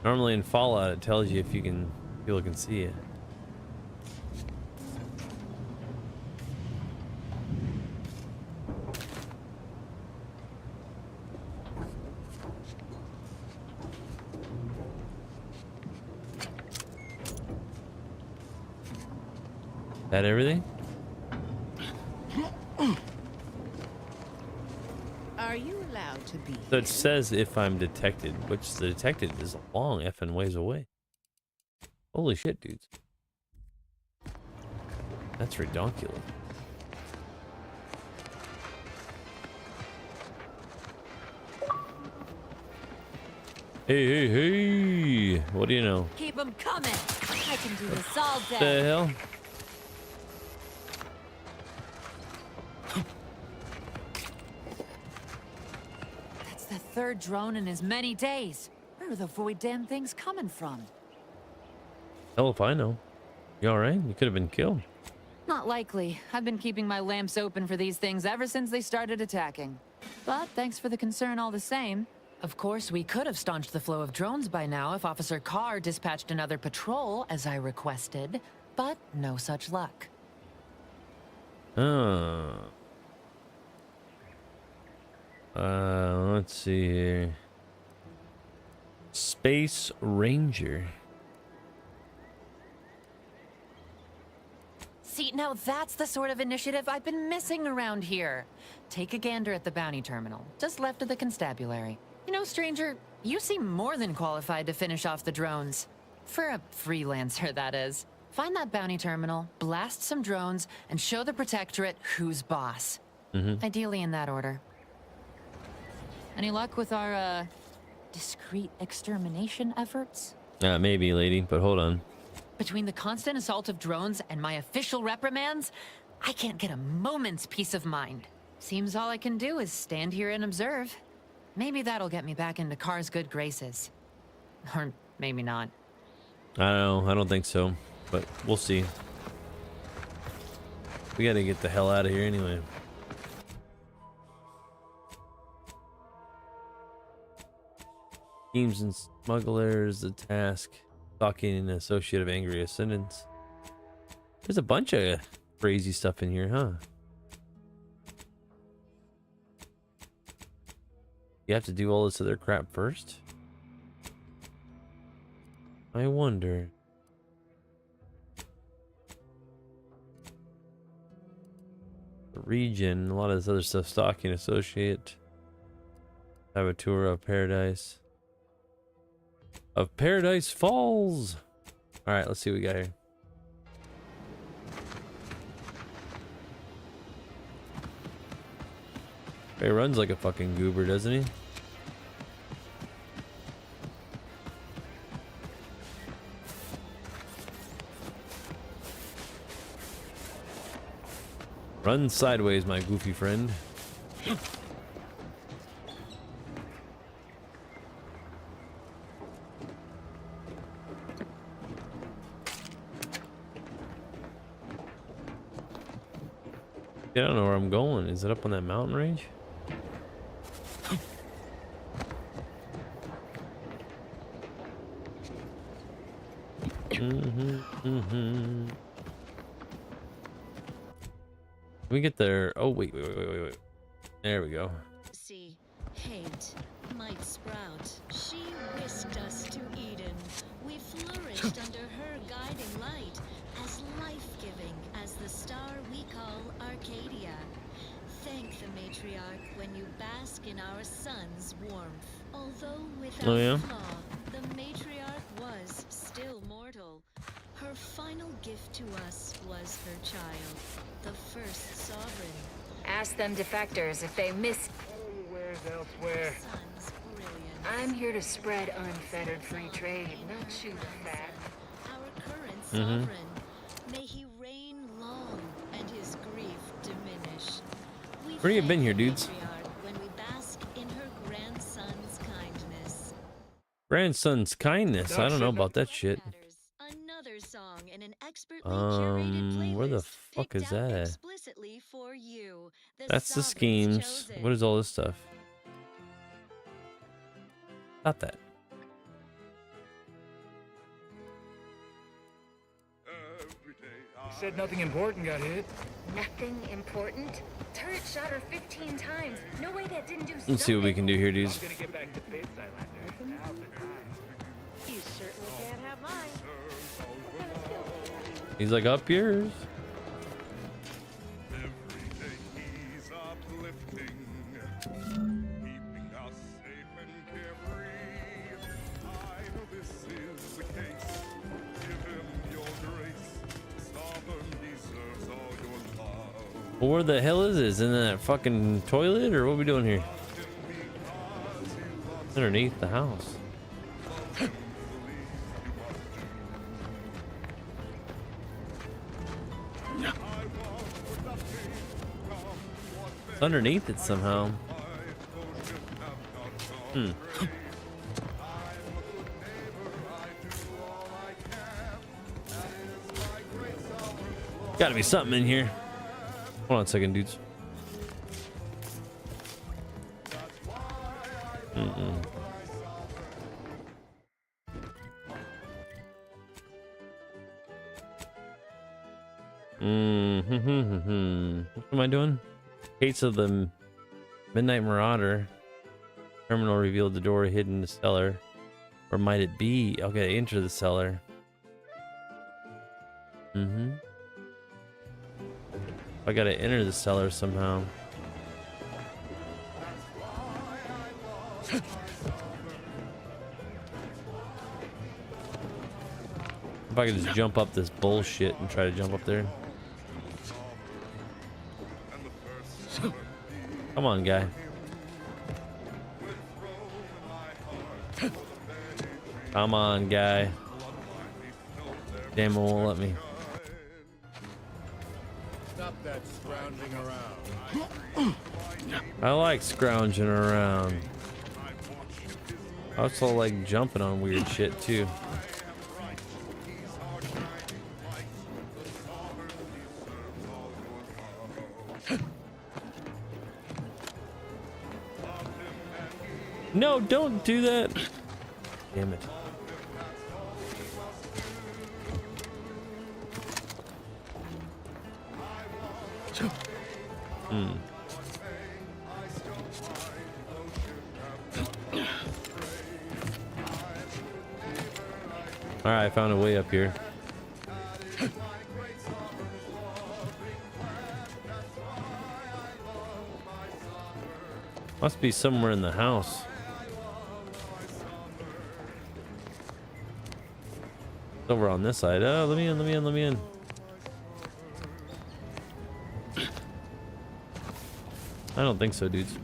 Normally in Fallout it tells you if you can, people can see it. That everything? Are you allowed to be here? So it says if I'm detected, which the detected is a long effing ways away. Holy shit, dudes. That's ridiculous. Hey, hey, hey! What do you know? Keep them coming. I can do this all day. What the hell? That's the third drone in as many days. Where are the void damn things coming from? Hell if I know. You alright? You could have been killed. Not likely. I've been keeping my lamps open for these things ever since they started attacking. But thanks for the concern all the same. Of course, we could have staunched the flow of drones by now if Officer Carr dispatched another patrol, as I requested. But no such luck. Let's see here. Space Ranger. See, now that's the sort of initiative I've been missing around here. Take a gander at the bounty terminal, just left of the constabulary. You know, stranger, you seem more than qualified to finish off the drones. For a freelancer, that is. Find that bounty terminal, blast some drones, and show the Protectorate who's boss. Ideally in that order. Any luck with our, discreet extermination efforts? Maybe, lady, but hold on. Between the constant assault of drones and my official reprimands, I can't get a moment's peace of mind. Seems all I can do is stand here and observe. Maybe that'll get me back into Carr's good graces. Or maybe not. I don't know. I don't think so. But we'll see. We gotta get the hell out of here anyway. Schemes and smugglers, the task, stalking an associate of angry ascendants. There's a bunch of crazy stuff in here, huh? You have to do all this other crap first? I wonder. The region, a lot of this other stuff, stalking associate. Have a tour of paradise. Of Paradise Falls. Alright, let's see what we got here. He runs like a fucking goober, doesn't he? Run sideways, my goofy friend. I don't know where I'm going. Is it up on that mountain range? We get there. Oh wait. There we go. See, hate might sprout. She whisked us to Eden. We flourished under her guiding light, as life-giving as the star we call Arcadia. Thank the matriarch when you bask in our sun's warmth. Although without flaw, the matriarch was still mortal. Her final gift to us was her child, the first sovereign. Ask them defectors if they miss Elsewhere. I'm here to spread unfettered free trade, not chew the fat. Our current sovereign, may he reign long and his grief diminish. Where you been here, dudes? When we bask in her grandson's kindness. Grandson's kindness? I don't know about that shit. Another song in an expertly curated playlist where the fuck is that? Explicitly for you, That's the schemes. What is all this stuff? Not that. You said nothing important got hit. Nothing important? Turret shot her 15 times. No way that didn't do something. Let's see what we can do here, dudes. I'm gonna get back to bed, You certainly can't have mine. He's like, up yours. Well, where the hell is this? In that fucking toilet, or what are we doing here? Underneath the house. It's underneath it somehow. Gotta be something in here. Hold on a second, dudes. What am I doing? Case of the Midnight Marauder. Terminal revealed the door hidden in the cellar. Or might it be? Okay, enter the cellar. I gotta enter the cellar somehow. If I could just jump up this bullshit and try to jump up there. Come on, guy. Come on, guy. Damn, it won't let me. Stop that scrounging around. I like scrounging around. I also like jumping on weird shit too. No, don't do that. Damn it. Alright, I found a way up here. Must be somewhere in the house. It's over on this side. Oh, let me in, let me in, let me in. I don't think so, dudes.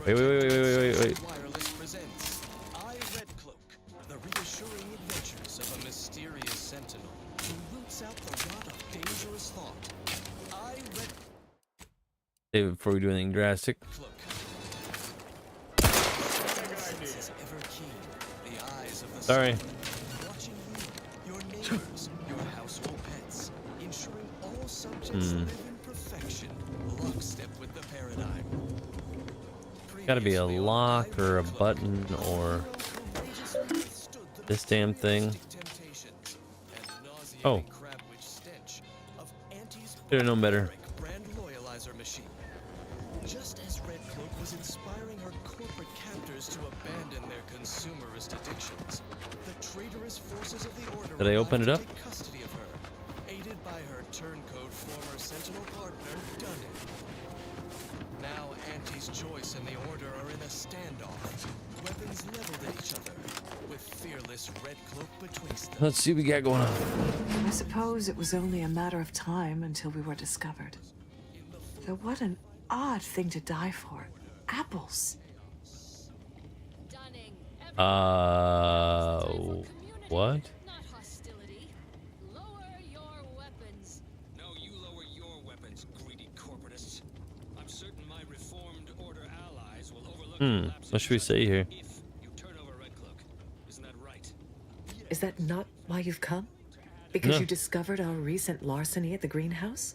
Wait. Wireless presents I, Red Cloak, the reassuring adventures of a mysterious sentinel who roots out the rot of dangerous thought. I, Red Save it before we do anything drastic. Cloak. Ever keen, the eyes of the Sorry. watching you, your neighbors, your household pets, ensuring all subjects live in perfection, lockstep with the paradigm. Gotta be a lock or a button or this damn thing. Oh. Should have known better. Brand loyalizer machine. Just as Red Cloak was inspiring her corporate captors to abandon their consumerist addictions, the traitorous forces of the Order Did I open it up? take custody of her, aided by her turncoat former Sentinel partner, Dunnan. Now Auntie's Choice and the Order are in a standoff, weapons leveled at each other, with fearless Red Cloak betwixt them. Let's see what we got going on. I suppose it was only a matter of time until we were discovered. Though what an odd thing to die for. Apples. What? What should we say here? Is that not why you've come? Because No. you discovered our recent larceny at the greenhouse?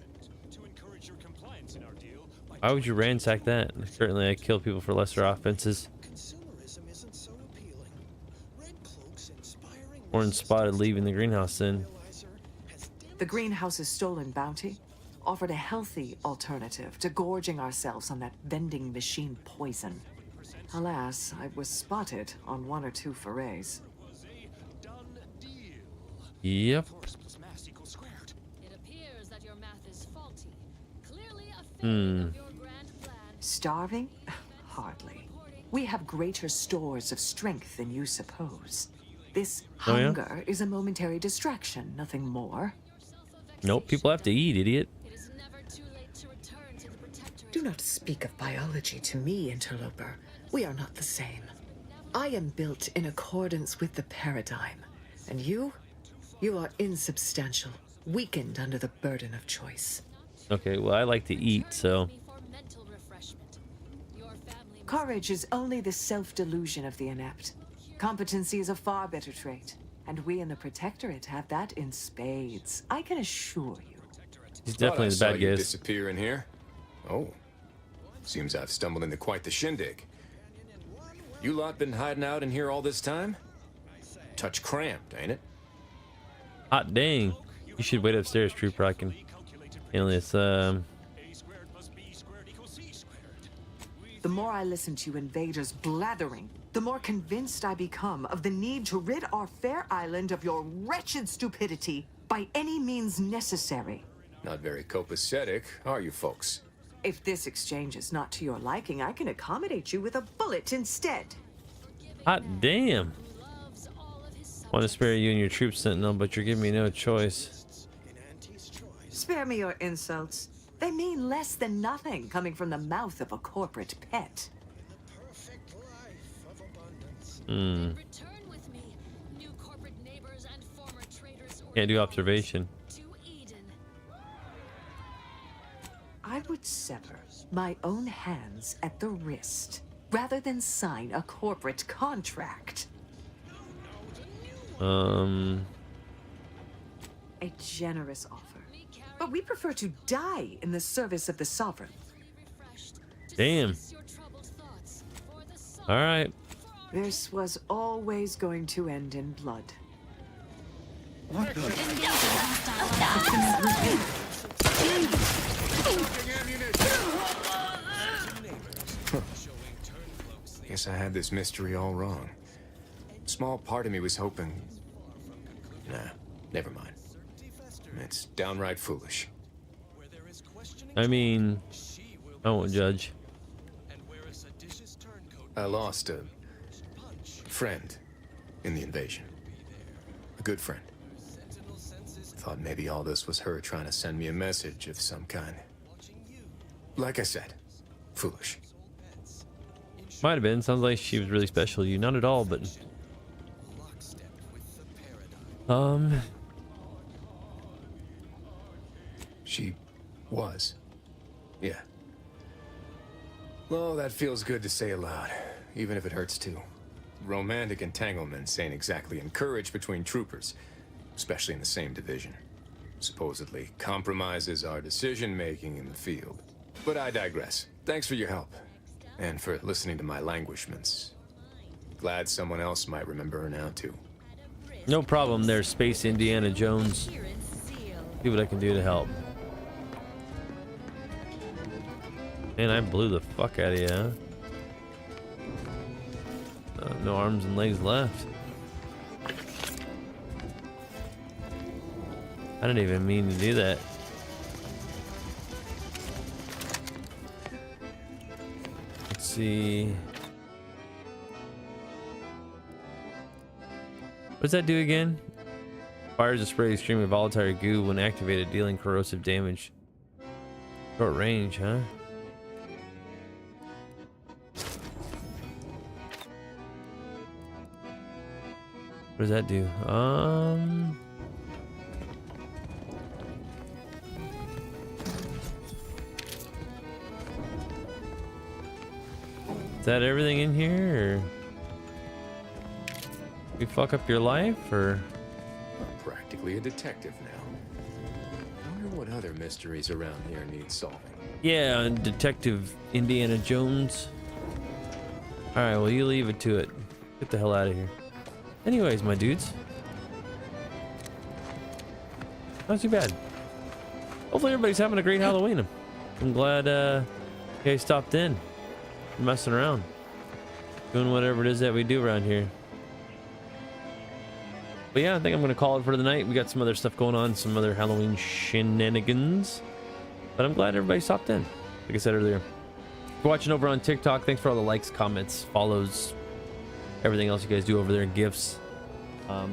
Why would you ransack that? Certainly I kill people for lesser offenses. Orange spotted leaving the greenhouse then. The greenhouse's stolen bounty offered a healthy alternative to gorging ourselves on that vending machine poison. Alas, I was spotted on one or two forays. Yep. Starving? Hardly. We have greater stores of strength than you suppose. This Oh, yeah? hunger is a momentary distraction, nothing more. Nope, people have to eat, idiot. Do not speak of biology to me, interloper. We are not the same. I am built in accordance with the paradigm. And you are insubstantial, weakened under the burden of choice. Okay, well, I like to eat, so. Courage is only the self-delusion of the inept. Competency is a far better trait. And we in the Protectorate have that in spades, I can assure you. He's definitely the bad guy. Disappear in here. Oh. Seems I've stumbled into quite the shindig. You lot been hiding out in here all this time? Touch cramped, ain't it? Hot dang. You should wait upstairs, trooper. I can handle this. The more I listen to you invaders blathering, the more convinced I become of the need to rid our fair island of your wretched stupidity by any means necessary. Not very copacetic, are you folks? If this exchange is not to your liking, I can accommodate you with a bullet instead. Hot damn. Want to spare you and your troops, Sentinel, but you're giving me no choice. Spare me your insults. They mean less than nothing coming from the mouth of a corporate pet. Can't do observation. I would sever my own hands at the wrist rather than sign a corporate contract. A generous offer. But we prefer to die in the service of the Sovereign. Damn. All right. This was always going to end in blood. What the? Guess I had this mystery all wrong. Small part of me was hoping... Nah, never mind. It's downright foolish. I mean, I won't judge. I lost a friend in the invasion. A good friend. Thought maybe all this was her trying to send me a message of some kind. Like I said, foolish. Might have been. Sounds like she was really special to you. Not at all, but... She was. Yeah. Well, that feels good to say aloud, even if it hurts too. Romantic entanglements ain't exactly encouraged between troopers, especially in the same division. Supposedly compromises our decision-making in the field. But I digress. Thanks for your help, and for listening to my languishments. Glad someone else might remember her now, too. No problem there, Space Indiana Jones. See what I can do to help. Man, I blew the fuck out of you, huh? No arms and legs left. I didn't even mean to do that. Let's see. What does that do again? Fires a spray stream of volatile goo when activated, dealing corrosive damage. Short range, huh? What does that do? Is that everything in here, or we fuck up your life, or? I'm practically a detective now. I wonder what other mysteries around here need solving. Yeah, Detective Indiana Jones. All right, well, you leave it to it. Get the hell out of here. Anyways, my dudes, not too bad. Hopefully everybody's having a great Halloween. I'm glad you guys stopped in, messing around, doing whatever it is that we do around here. But yeah, I think I'm gonna call it for the night. We got some other stuff going on, some other Halloween shenanigans, but I'm glad everybody stopped in. Like I said earlier, if you're watching over on TikTok, thanks for all the likes, comments, follows, everything else you guys do over there, gifts.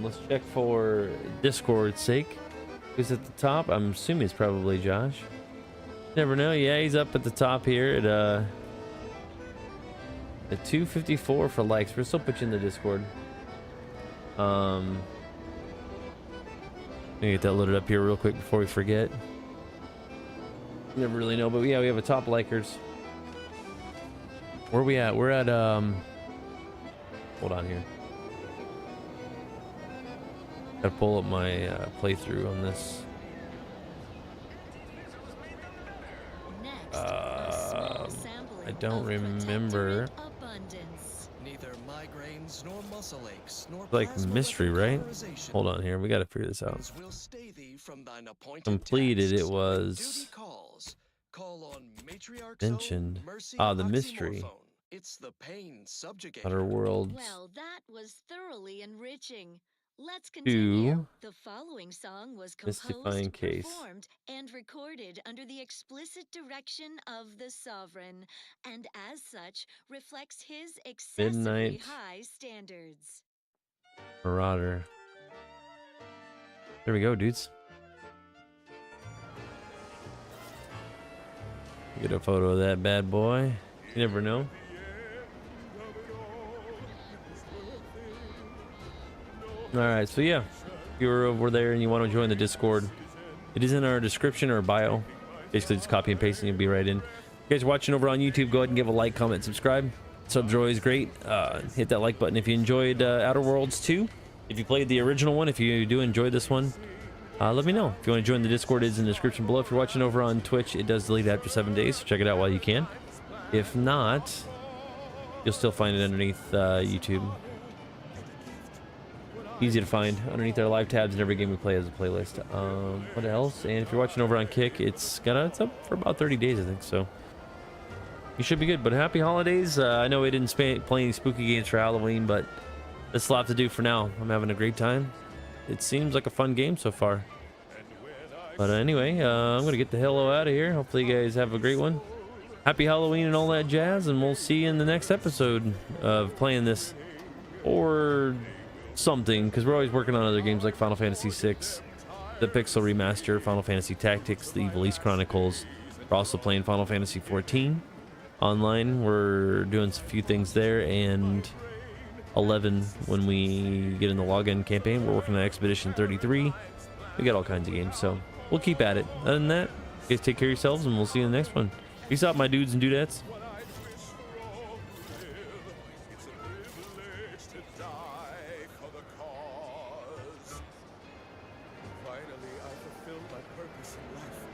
Let's check for Discord's sake. Who's at the top? I'm assuming it's probably Josh. Never know. Yeah, he's up at the top here at 254 for likes. We'll still put you in the Discord. Let me get that loaded up here real quick before we forget. You never really know, but yeah, we have a top likers. Where are we at? We're at hold on here. Gotta pull up my playthrough on this. I don't remember. Neither migraines nor muscle aches nor Like mystery, right? Hold on here. We gotta figure this out. Completed. It was mentioned. Ah, the mystery. It's the pain subjugator. Outer Worlds. Well, that was thoroughly enriching. Let's continue. The following song was composed, performed, and recorded under the explicit direction of the Sovereign, and as such reflects his excessively high standards. Marauder. There we go, dudes. Get a photo of that bad boy. You never know. All right, so yeah, if you're over there and you want to join the Discord, it is in our description or bio. Basically, just copy and paste and you'll be right in. If you guys are watching over on YouTube, go ahead and give a like, comment, subscribe. Subs are always great. Hit that like button if you enjoyed Outer Worlds 2. If you played the original one, if you do enjoy this one, let me know. If you want to join the Discord, it's in the description below. If you're watching over on Twitch, it does delete after 7 days, so check it out while you can. If not, You'll still find it underneath YouTube. Easy to find underneath our live tabs, and every game we play has a playlist. What else? And if you're watching over on Kick, it's up for about 30 days, I think. So you should be good. But happy holidays. I know we didn't play any spooky games for Halloween, but that's a lot to do for now. I'm having a great time. It seems like a fun game so far. But anyway, I'm gonna get the hell out of here. Hopefully you guys have a great one. Happy Halloween and all that jazz, and we'll see you in the next episode of playing this or something, because we're always working on other games like Final Fantasy VI, the Pixel Remaster, Final Fantasy Tactics, the Evil East Chronicles. We're also playing Final Fantasy XIV online. We're doing a few things there, and 11 when we get in the login campaign. We're working on Expedition 33. We got all kinds of games, so we'll keep at it. Other than that, you guys take care of yourselves, and we'll see you in the next one. Peace out, my dudes and dudettes. Finally, I fulfilled my purpose in life.